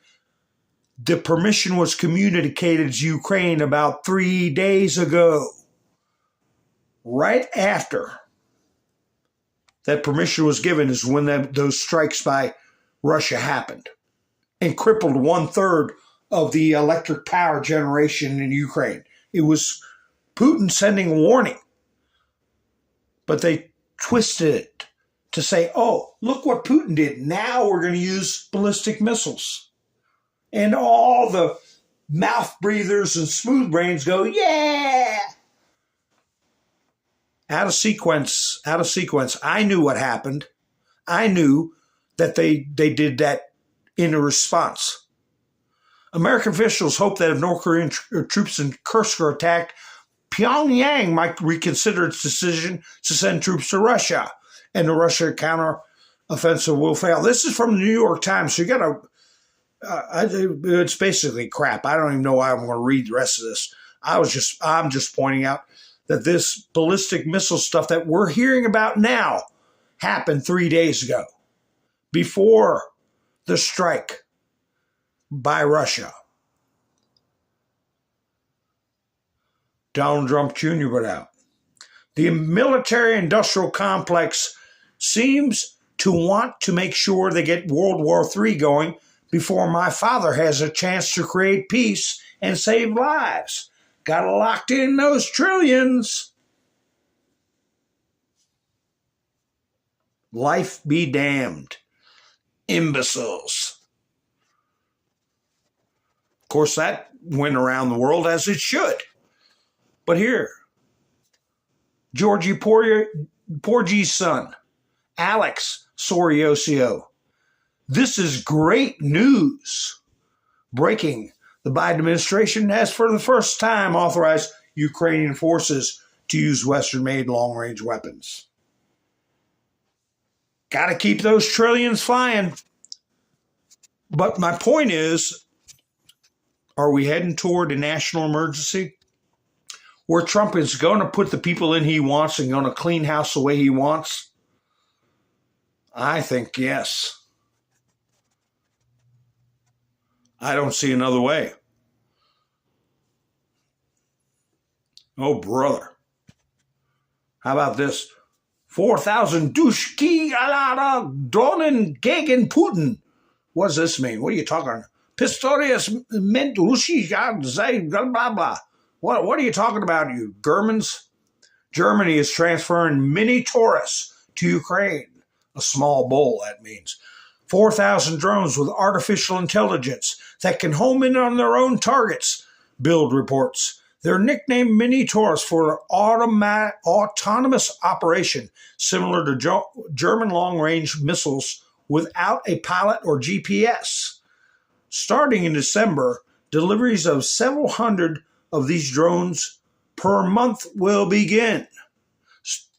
the permission was communicated to Ukraine about 3 days ago. Right after that permission was given is when those strikes by Russia happened and crippled 1/3 of the electric power generation in Ukraine. It was Putin sending a warning, but they twisted it to say, oh, look what Putin did. Now we're going to use ballistic missiles. And all the mouth breathers and smooth brains go, yeah! Out of sequence. I knew what happened. I knew that they did that in a response. American officials hope that if North Korean troops in Kursk are attacked, Pyongyang might reconsider its decision to send troops to Russia, and the Russia counteroffensive will fail. This is from the New York Times, so you got to. It's basically crap. I don't even know why I'm going to read the rest of this. I'm just pointing out that this ballistic missile stuff that we're hearing about now happened 3 days ago, before the strike by Russia. Donald Trump Jr. put out. The military-industrial complex seems to want to make sure they get World War III going before my father has a chance to create peace and save lives. Gotta lock in those trillions. Life be damned. Imbeciles. Of course, that went around the world as it should. But here, Georgie Porgy's son, Alex Soriosio. This is great news. Breaking. The Biden administration has for the first time authorized Ukrainian forces to use Western-made long-range weapons. Got to keep those trillions flying. But my point is, are we heading toward a national emergency where Trump is going to put the people in he wants and going to clean house the way he wants? I think yes. I don't see another way. Oh, brother. How about this? 4,000 Dushki Alada Dronen gegen Putin. What does this mean? What are you talking about? Pistorius meant Rushi blah blah. What are you talking about, you Germans? Germany is transferring mini Taurus to Ukraine. A small bull, that means. 4,000 drones with artificial intelligence that can home in on their own targets, Bild reports. They're nicknamed Mini Taurus for autonomous operation, similar to German long-range missiles without a pilot or GPS. Starting in December, deliveries of several hundred of these drones per month will begin.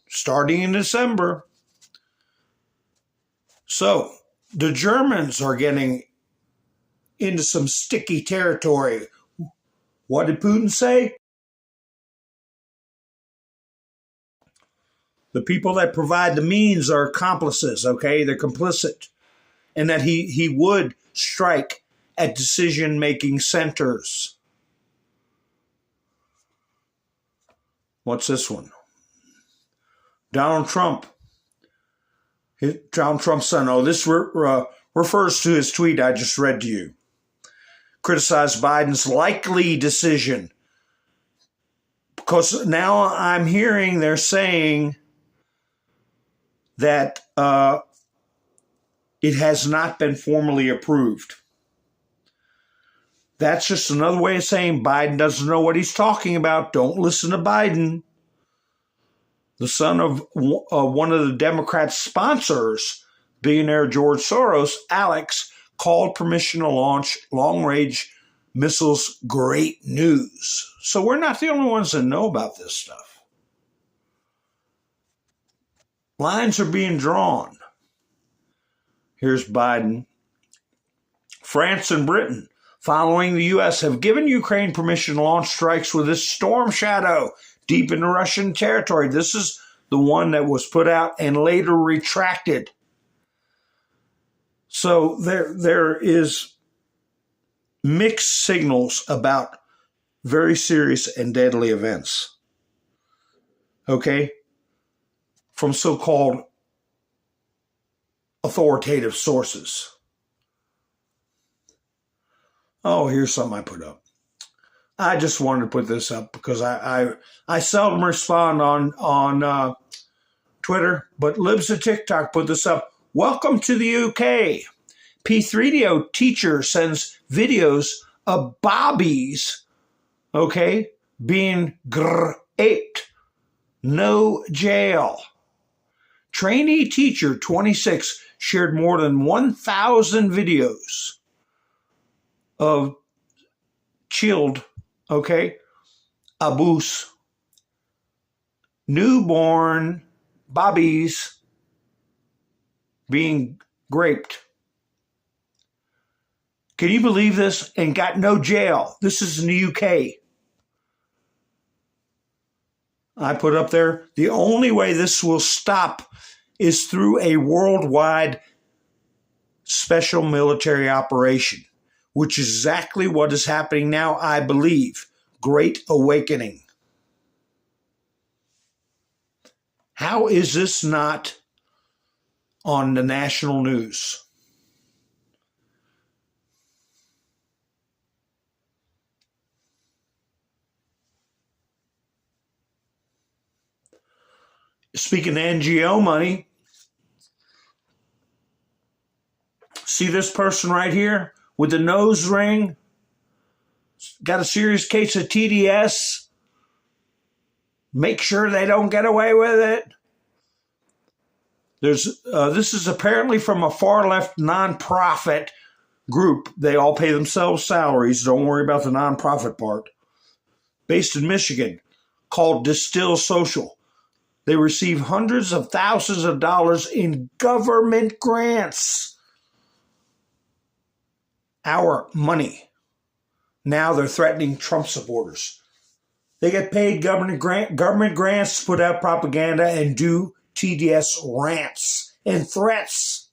Starting in December. So, the Germans are getting into some sticky territory. What did Putin say? The people that provide the means are accomplices, okay? They're complicit. And that he would strike at decision-making centers. What's this one? Donald Trump. Donald Trump's son. Oh, this refers to his tweet I just read to you. Criticized Biden's likely decision. Because now I'm hearing they're saying that it has not been formally approved. That's just another way of saying Biden doesn't know what he's talking about. Don't listen to Biden. The son of one of the Democrat sponsors, billionaire George Soros, Alex, called permission to launch long-range missiles great news. So we're not the only ones that know about this stuff. Lines are being drawn. Here's Biden. France and Britain, following the U.S., have given Ukraine permission to launch strikes with this Storm Shadow deep into Russian territory. This is the one that was put out and later retracted. So there is mixed signals about very serious and deadly events. Okay? From so-called authoritative sources. Oh, here's something I put up. I just wanted to put this up because I seldom respond on Twitter, but Libs of TikTok put this up. Welcome to the UK. P3DO teacher sends videos of bobbies, okay, being aped. No jail. Trainee teacher 26 shared more than 1,000 videos of chilled, okay, abuse, newborn bobbies being raped. Can you believe this? And got no jail. This is in the UK. I put up there, the only way this will stop is through a worldwide special military operation, which is exactly what is happening now, I believe. Great awakening. How is this not on the national news? Speaking of NGO money, see this person right here with the nose ring? Got a serious case of TDS. Make sure they don't get away with it. This is apparently from a far-left nonprofit group. They all pay themselves salaries. Don't worry about the nonprofit part. Based in Michigan, called Distill Social. They receive hundreds of thousands of dollars in government grants. Our money. Now they're threatening Trump supporters. They get paid government grants to put out propaganda and do TDS rants and threats.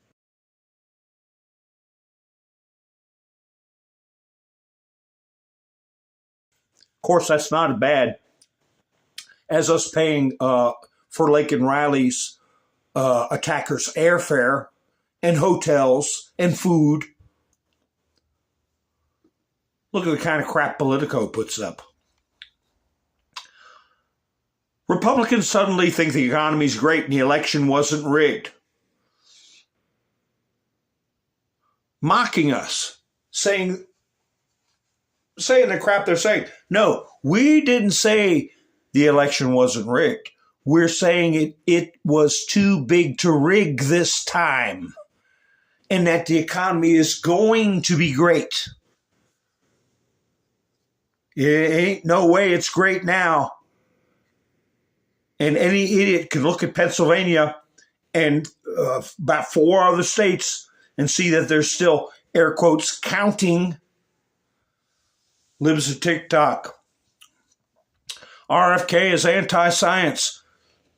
Of course, that's not as bad as us paying for Laken Riley's attackers airfare and hotels and food. Look at the kind of crap Politico puts up. Republicans suddenly think the economy's great and the election wasn't rigged. Mocking us, saying the crap they're saying. No, we didn't say the election wasn't rigged. We're saying it was too big to rig this time, and that the economy is going to be great. It ain't no way it's great now. And any idiot can look at Pennsylvania and about 4 other states and see that they're still, air quotes, counting. Lives at TikTok. RFK is anti-science.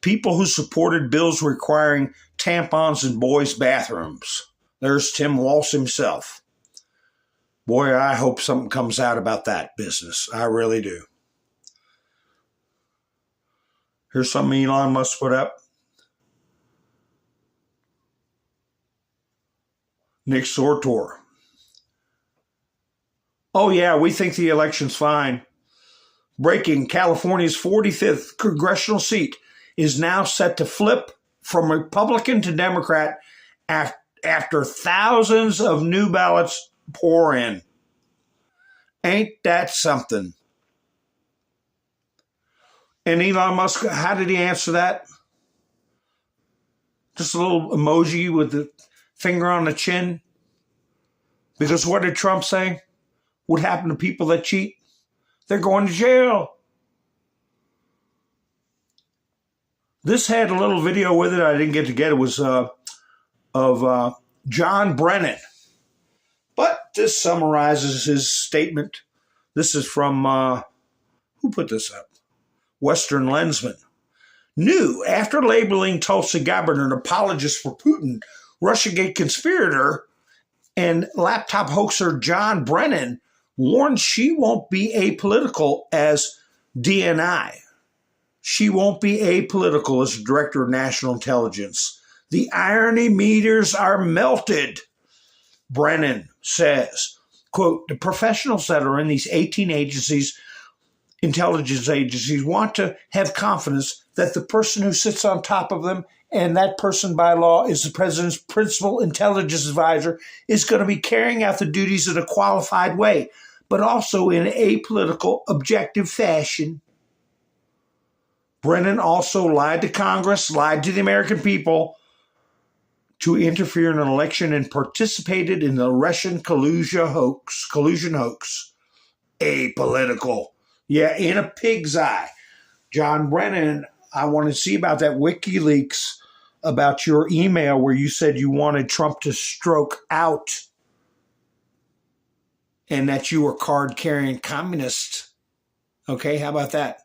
People who supported bills requiring tampons in boys' bathrooms. There's Tim Walz himself. Boy, I hope something comes out about that business. I really do. Here's something Elon Musk put up. Nick Sortor. Oh, yeah, we think the election's fine. Breaking, California's 45th congressional seat is now set to flip from Republican to Democrat after thousands of new ballots pour in. Ain't that something? And Elon Musk, how did he answer that? Just a little emoji with the finger on the chin. Because what did Trump say? What happened to people that cheat? They're going to jail. This had a little video with it. I didn't get to get it. It was of John Brennan. But this summarizes his statement. This is from, who put this up? Western Lensman. New, after labeling Tulsi Gabbard an apologist for Putin, Russiagate conspirator and laptop hoaxer John Brennan warned she won't be apolitical as DNI. She won't be apolitical as Director of National Intelligence. The irony meters are melted, Brennan says. Quote, the professionals that are in these 18 agencies, intelligence agencies, want to have confidence that the person who sits on top of them, and that person by law is the president's principal intelligence advisor, is going to be carrying out the duties in a qualified way, but also in a apolitical, objective fashion. Brennan also lied to Congress, lied to the American people to interfere in an election and participated in the Russian collusion hoax. Apolitical. Yeah, in a pig's eye. John Brennan, I want to see about that WikiLeaks, about your email where you said you wanted Trump to stroke out and that you were card-carrying communist. Okay, how about that?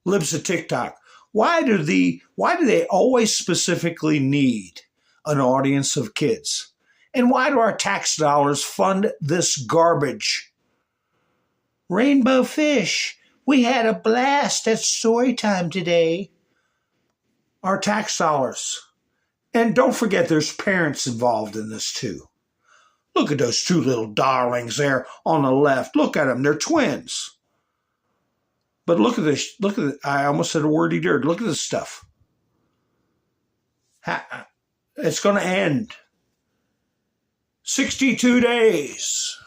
Libs of TikTok. Why do they always specifically need an audience of kids? And why do our tax dollars fund this garbage? Rainbow fish. We had a blast at story time today. Our tax dollars. And don't forget there's parents involved in this too. Look at those two little darlings there on the left. Look at them. They're twins. But look at this. Look at it. I almost said a wordy dirt. Look at this stuff. It's going to end. 62 days.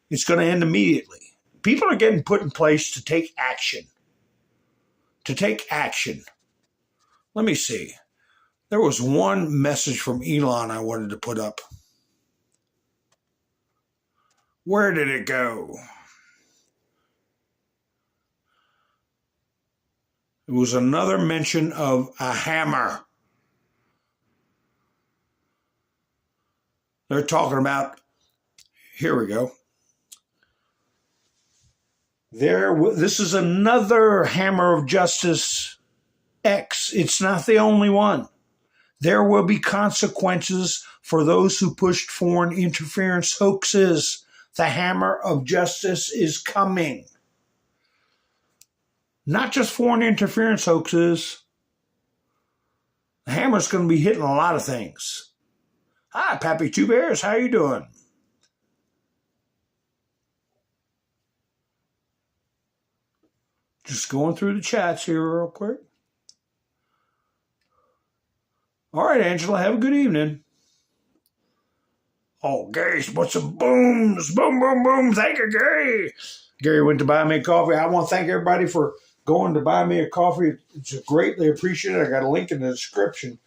It's going to end immediately. People are getting put in place to take action. To take action. Let me see. There was one message from Elon I wanted to put up. Where did it go? It was another mention of a hammer. They're talking about, here we go. This is another hammer of justice X. It's not the only one. There will be consequences for those who pushed foreign interference hoaxes. The hammer of justice is coming. Not just foreign interference hoaxes. The hammer's going to be hitting a lot of things. Hi, Pappy Two Bears. How you doing? Just going through the chats here real quick. All right, Angela, have a good evening. Oh, Gary, what's some booms? Boom, boom, boom. Thank you, Gary. Gary went to buy me a coffee. I want to thank everybody for going to buy me a coffee. It's greatly appreciated. I got a link in the description.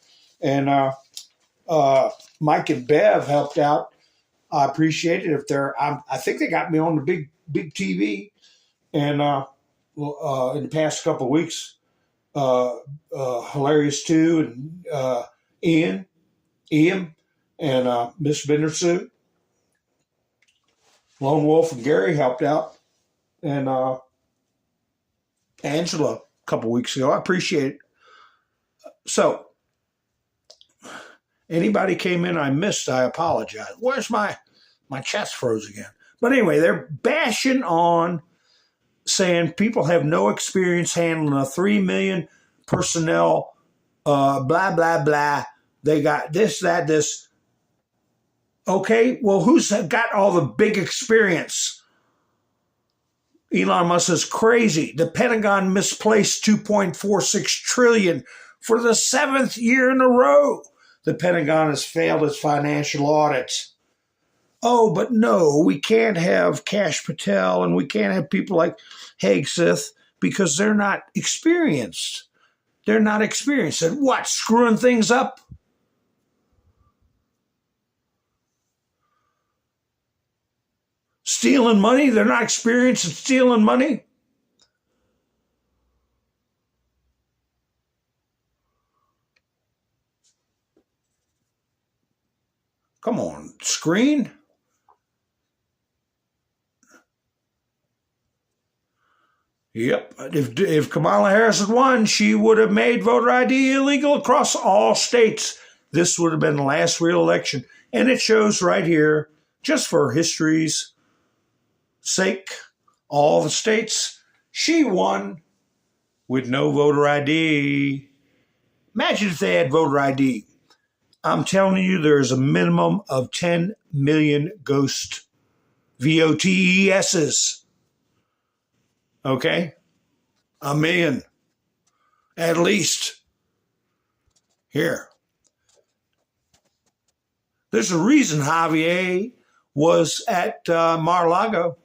And Mike and Bev helped out. I appreciate it. I think they got me on the big TV. And in the past couple of weeks, Hilarious too, and Ian, and Miss Bendersuit, Lone Wolf, and Gary helped out, and Angela a couple of weeks ago. I appreciate it. So, anybody came in I missed, I apologize. Where's my chest froze again? But anyway, they're bashing on, saying people have no experience handling a 3 million personnel, blah, blah, blah. They got this, that, this. Okay, well, who's got all the big experience? Elon Musk is crazy. The Pentagon misplaced $2.46 trillion for the 7th year in a row. The Pentagon has failed its financial audits. Oh, but no, we can't have Kash Patel and we can't have people like Hegseth because they're not experienced. They're not experienced. And what, screwing things up? Stealing money? They're not experienced in stealing money? Come on, screen. Yep. If Kamala Harris had won, she would have made voter ID illegal across all states. This would have been the last real election. And it shows right here, just for history's sake, all the states, she won with no voter ID. Imagine if they had voter ID. I'm telling you, there's a minimum of 10 million ghost VOTESs. Okay? A million. At least. Here. There's a reason Javier was at Mar-a-Lago.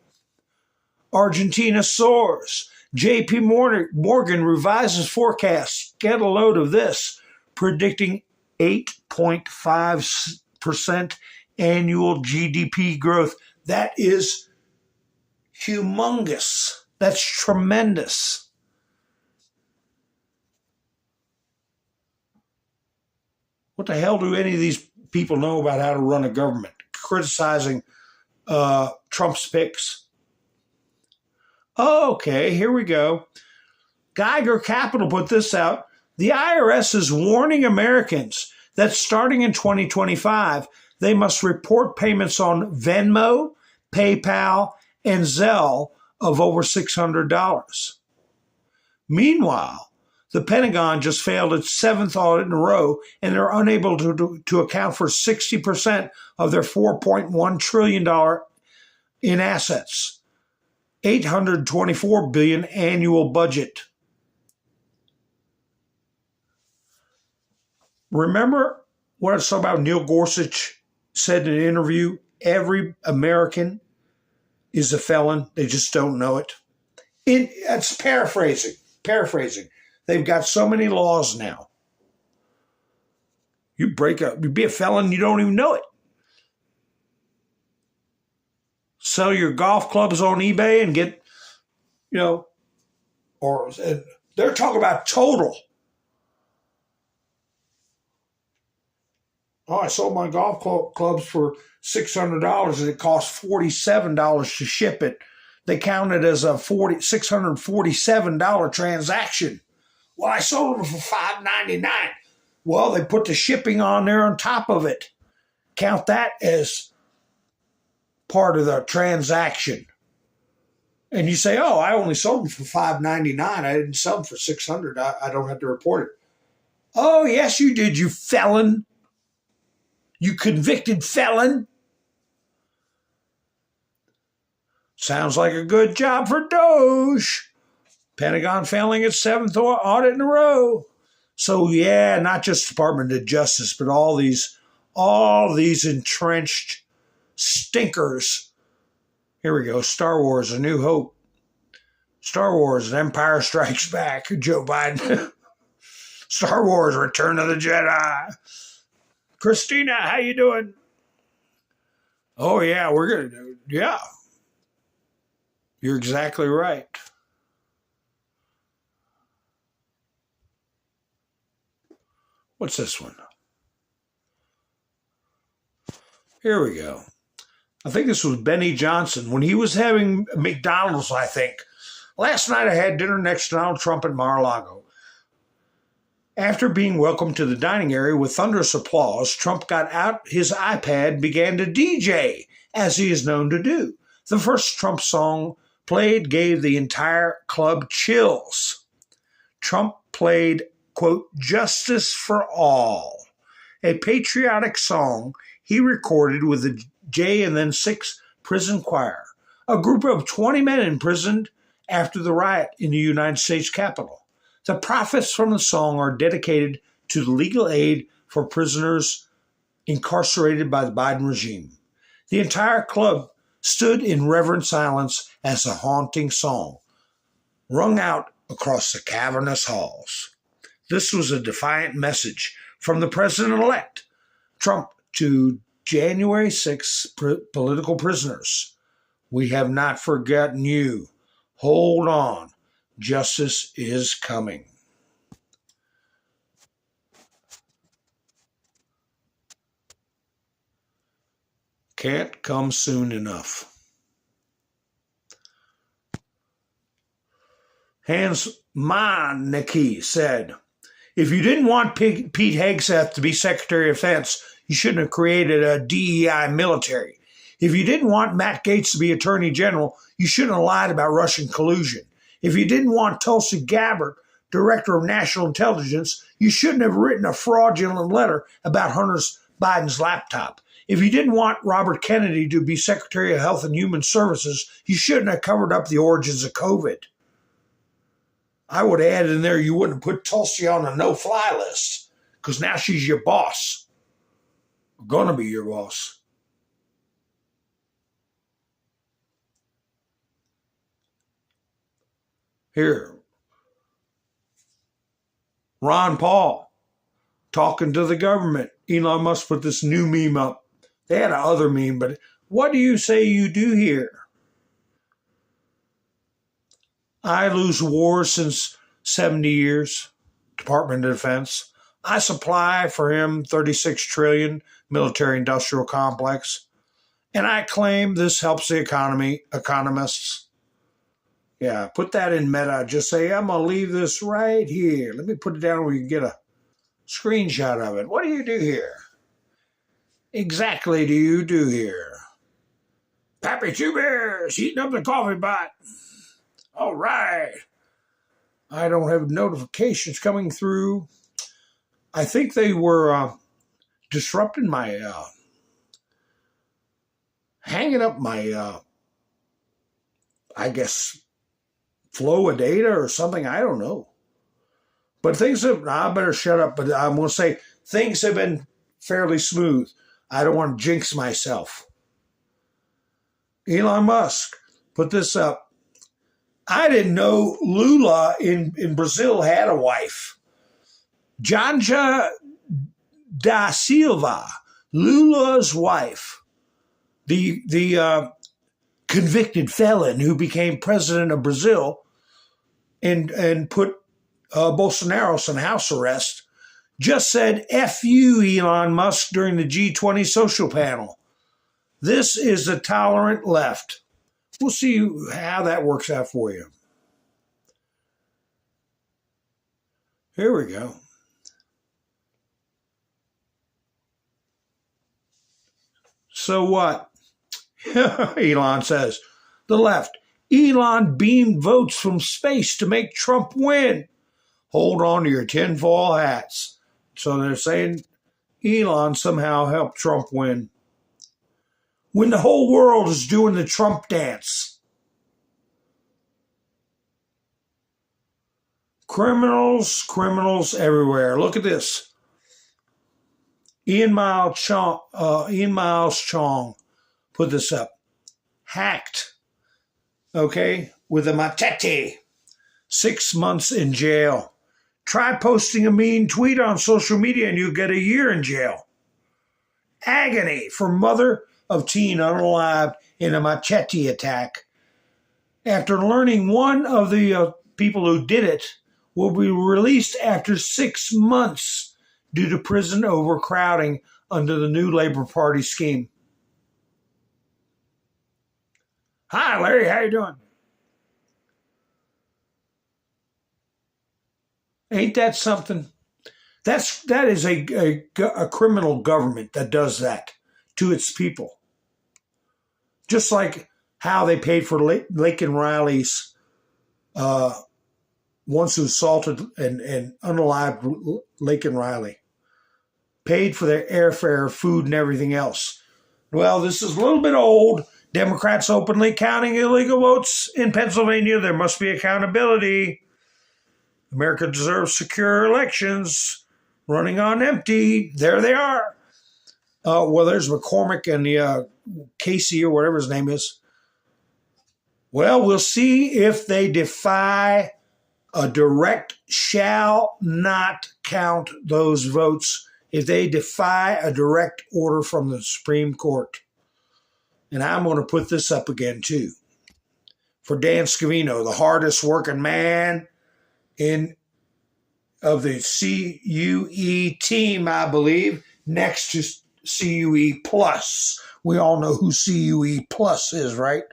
Argentina soars. J.P. Morgan revises forecasts. Get a load of this. Predicting 8.5% annual GDP growth. That is humongous. That's tremendous. What the hell do any of these people know about how to run a government? Criticizing Trump's picks. Okay, here we go. Geiger Capital put this out. The IRS is warning Americans that starting in 2025, they must report payments on Venmo, PayPal, and Zelle of over $600. Meanwhile, the Pentagon just failed its 7th audit in a row, and they're unable to account for 60% of their $4.1 trillion in assets, $824 billion annual budget. Remember what I saw about Neil Gorsuch said in an interview? Every American is a felon. They just don't know it. That's paraphrasing. They've got so many laws now. You be a felon, you don't even know it. Sell your golf clubs on eBay and get, or they're talking about total. Oh, I sold my golf clubs for $600 and it cost $47 to ship it. They count it as a $647 transaction. Well, I sold them for $5.99. Well, they put the shipping on there on top of it. Count that as part of the transaction. And you say, oh, I only sold them for $5.99. I didn't sell them for $600. I don't have to report it. Oh, yes, you did, you felon. You convicted felon. Sounds like a good job for Doge. Pentagon failing its 7th audit in a row. So yeah, not just Department of Justice, but all these entrenched stinkers. Here we go. Star Wars: A New Hope. Star Wars: Empire Strikes Back. Joe Biden. Star Wars: Return of the Jedi. Christina, how you doing? Oh yeah, we're gonna do. Yeah. You're exactly right. What's this one? Here we go. I think this was Benny Johnson when he was having McDonald's, I think. Last night I had dinner next to Donald Trump at Mar-a-Lago. After being welcomed to the dining area with thunderous applause, Trump got out his iPad and began to DJ, as he is known to do. The first Trump song played gave the entire club chills. Trump played, quote, "Justice for All," a patriotic song he recorded with the J and then 6 prison choir, a group of 20 men imprisoned after the riot in the United States Capitol. The profits from the song are dedicated to the legal aid for prisoners incarcerated by the Biden regime. The entire club stood in reverent silence as the haunting song rung out across the cavernous halls. This was a defiant message from the president-elect Trump to January 6 political prisoners. We have not forgotten you. Hold on. Justice is coming. Can't come soon enough. Hans Meineke said, if you didn't want Pete Hegseth to be Secretary of Defense, you shouldn't have created a DEI military. If you didn't want Matt Gaetz to be Attorney General, you shouldn't have lied about Russian collusion. If you didn't want Tulsi Gabbard, Director of National Intelligence, you shouldn't have written a fraudulent letter about Hunter Biden's laptop. If you didn't want Robert Kennedy to be Secretary of Health and Human Services, you shouldn't have covered up the origins of COVID. I would add in there you wouldn't put Tulsi on a no-fly list because now she's your boss. Going to be your boss. Here, Ron Paul talking to the government. Elon Musk put this new meme up. They had another meme, but what do you say you do here? I lose wars since 70 years, Department of Defense. I supply for him 36 trillion military-industrial complex. And I claim this helps the economy, economists. Yeah, put that in Meta. Just say, I'm going to leave this right here. Let me put it down where you can get a screenshot of it. What do you do here? Exactly do you do here? Pappy Two Bears heating up the coffee pot. All right. I don't have notifications coming through. I think they were disrupting my, hanging up my, I guess, flow of data or something. I don't know. But things have, I better shut up, but I'm going to say things have been fairly smooth. I don't want to jinx myself. Elon Musk put this up. I didn't know Lula in Brazil had a wife. Janja da Silva, Lula's wife, the convicted felon who became president of Brazil and put Bolsonaro on house arrest, just said, F you, Elon Musk, during the G20 social panel. This is the tolerant left. We'll see how that works out for you. Here we go. So what? Elon says, the left. Elon beamed votes from space to make Trump win. Hold on to your tinfoil hats. So they're saying Elon somehow helped Trump win. When the whole world is doing the Trump dance. Criminals everywhere. Look at this. Ian Miles Chong put this up. Hacked. Okay? With a machete. 6 months in jail. Try posting a mean tweet on social media and you get a year in jail. Agony for mother of teen unalived in a machete attack. After learning one of the people who did it will be released after 6 months due to prison overcrowding under the new Labor Party scheme. Hi, Larry. How you doing? Ain't that something? That is a criminal government that does that to its people. Just like how they paid for Laken Riley's once who assaulted and unalived Laken Riley. Paid for their airfare, food, and everything else. Well, this is a little bit old. Democrats openly counting illegal votes in Pennsylvania. There must be accountability. America deserves secure elections. Running on empty. There they are. Well, there's McCormick and the Casey or whatever his name is. Well, we'll see if they defy a direct shall not count those votes, if they defy a direct order from the Supreme Court. And I'm going to put this up again, too. For Dan Scavino, the hardest working man of the CUE team, I believe, next to CUE Plus. We all know who CUE Plus is, right?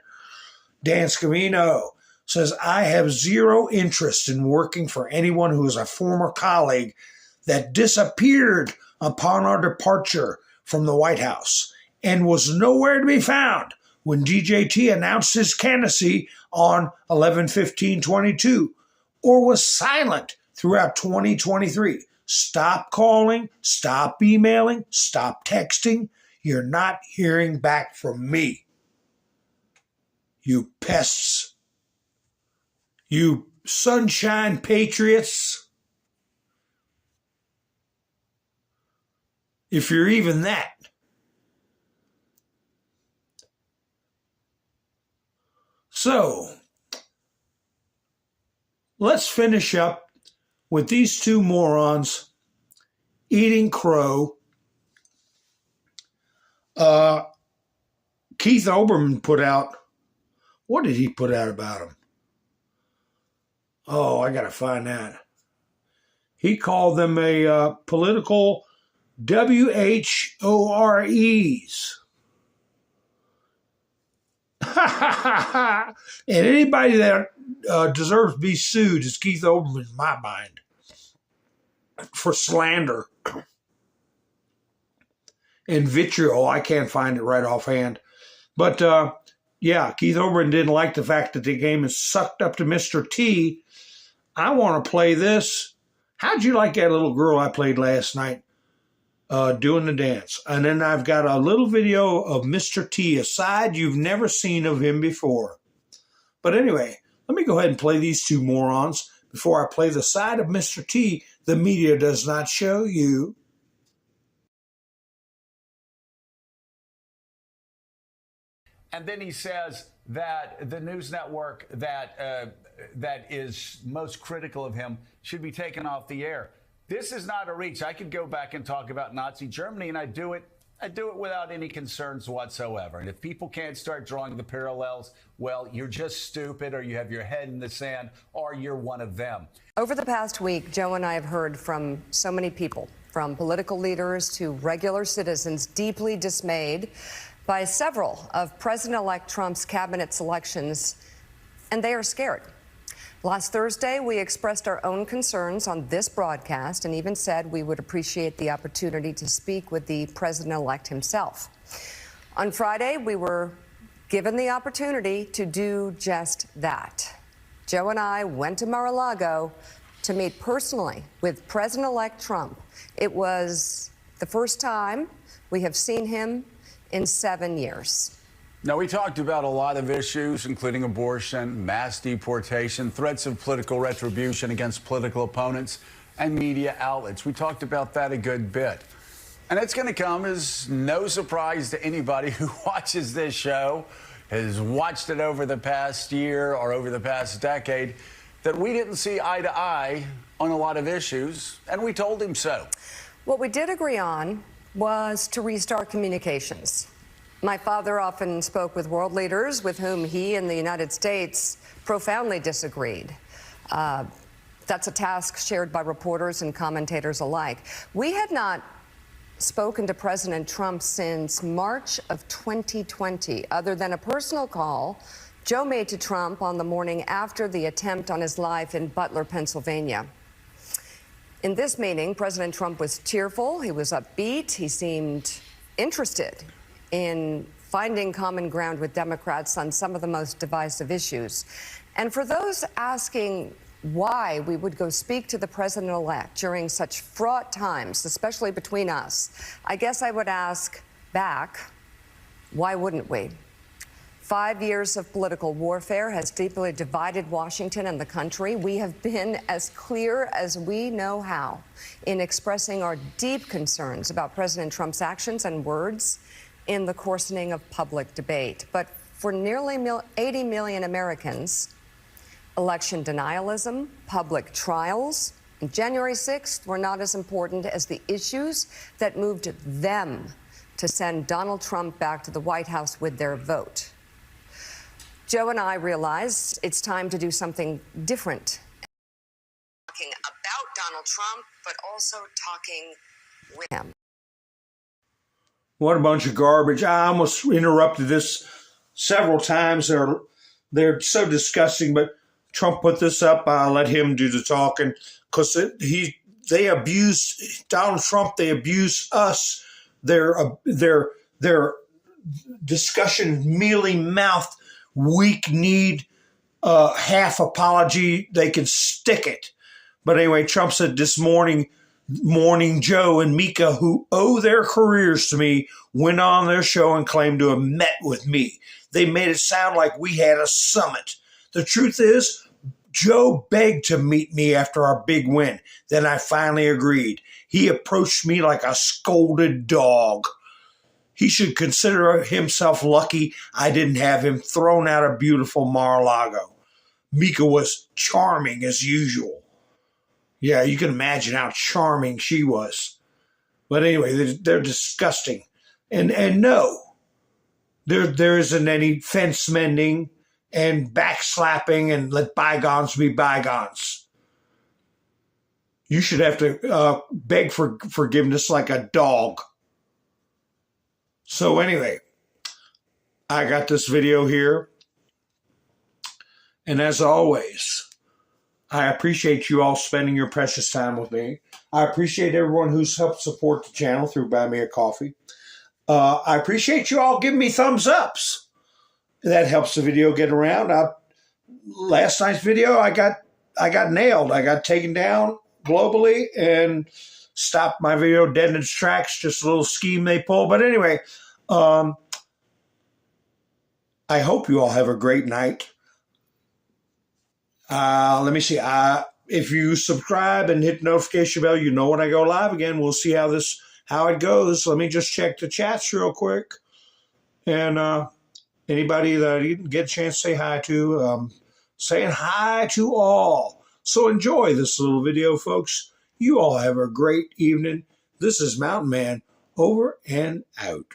Dan Scavino says, I have zero interest in working for anyone who is a former colleague that disappeared upon our departure from the White House and was nowhere to be found when DJT announced his candidacy on 11/15/22 or was silent throughout 2023. Stop calling, stop emailing, stop texting. You're not hearing back from me. You pests. You sunshine patriots. If you're even that. So, let's finish up with these two morons eating crow. Keith Olbermann put out, what did he put out about him? Oh, I got to find that. He called them a political WHOREs. And anybody that deserves to be sued is Keith Olbermann in my mind for slander and vitriol. I can't find it right offhand. But yeah, Keith Olbermann didn't like the fact that the game is sucked up to Mr. T. I want to play this. How'd you like that little girl I played last night doing the dance? And then I've got a little video of Mr. T, a side you've never seen of him before. But anyway, let me go ahead and play these two morons before I play the side of Mr. T the media does not show you. And then he says that the news network that is most critical of him should be taken off the air. This is not a reach. I could go back and talk about Nazi Germany, and I do it without any concerns whatsoever. And if people can't start drawing the parallels, well, you're just stupid, or you have your head in the sand, or you're one of them. Over the past week, Joe and I have heard from so many people, from political leaders to regular citizens, deeply dismayed by several of President-elect Trump's cabinet selections, and they are scared. Last Thursday, we expressed our own concerns on this broadcast and even said we would appreciate the opportunity to speak with the president-elect himself. On Friday, we were given the opportunity to do just that. Joe and I went to Mar-a-Lago to meet personally with President-elect Trump. It was the first time we have seen him in 7 years. Now, we talked about a lot of issues, including abortion, mass deportation, threats of political retribution against political opponents, and media outlets. We talked about that a good bit. And it's going to come as no surprise to anybody who watches this show, has watched it over the past year or over the past decade, that we didn't see eye to eye on a lot of issues, and we told him so. What we did agree on was to restart communications. My father often spoke with world leaders with whom he and the United States profoundly disagreed. That's a task shared by reporters and commentators alike. We had not spoken to President Trump since March of 2020, other than a personal call Joe made to Trump on the morning after the attempt on his life in Butler, Pennsylvania. In this meeting, President Trump was cheerful, he was upbeat, he seemed interested in finding common ground with Democrats on some of the most divisive issues. And for those asking why we would go speak to the president-elect during such fraught times, especially between us, I guess I would ask back, why wouldn't we? 5 years of political warfare has deeply divided Washington and the country. We have been as clear as we know how in expressing our deep concerns about President Trump's actions and words in the coarsening of public debate. But for nearly 80 million Americans, election denialism, public trials, and January 6th were not as important as the issues that moved them to send Donald Trump back to the White House with their vote. Joe and I realized it's time to do something different. Talking about Donald Trump, but also talking with him. What a bunch of garbage. I almost interrupted this several times. They're so disgusting, but Trump put this up. I'll let him do the talking because they abuse Donald Trump. They abuse us. Their discussion, mealy-mouthed, weak-kneed, half apology. They can stick it. But anyway, Trump said this morning, Joe and Mika, who owe their careers to me, went on their show and claimed to have met with me. They made it sound like we had a summit. The truth is, Joe begged to meet me after our big win. Then I finally agreed. He approached me like a scolded dog. He should consider himself lucky I didn't have him thrown out of beautiful Mar-a-Lago. Mika was charming as usual. Yeah, you can imagine how charming she was. But anyway, they're disgusting. And no, there isn't any fence mending and backslapping and let bygones be bygones. You should have to beg for forgiveness like a dog. So anyway, I got this video here. And as always, I appreciate you all spending your precious time with me. I appreciate everyone who's helped support the channel through Buy Me a Coffee. I appreciate you all giving me thumbs ups. That helps the video get around. Last night's video, I got nailed. I got taken down globally and stopped my video dead in its tracks. Just a little scheme they pull. But anyway, I hope you all have a great night. Let me see. If you subscribe and hit the notification bell, you know when I go live again. We'll see how it goes. Let me just check the chats real quick. And anybody that I didn't get a chance to say hi to, saying hi to all. So enjoy this little video, folks. You all have a great evening. This is Mountain Man, over and out.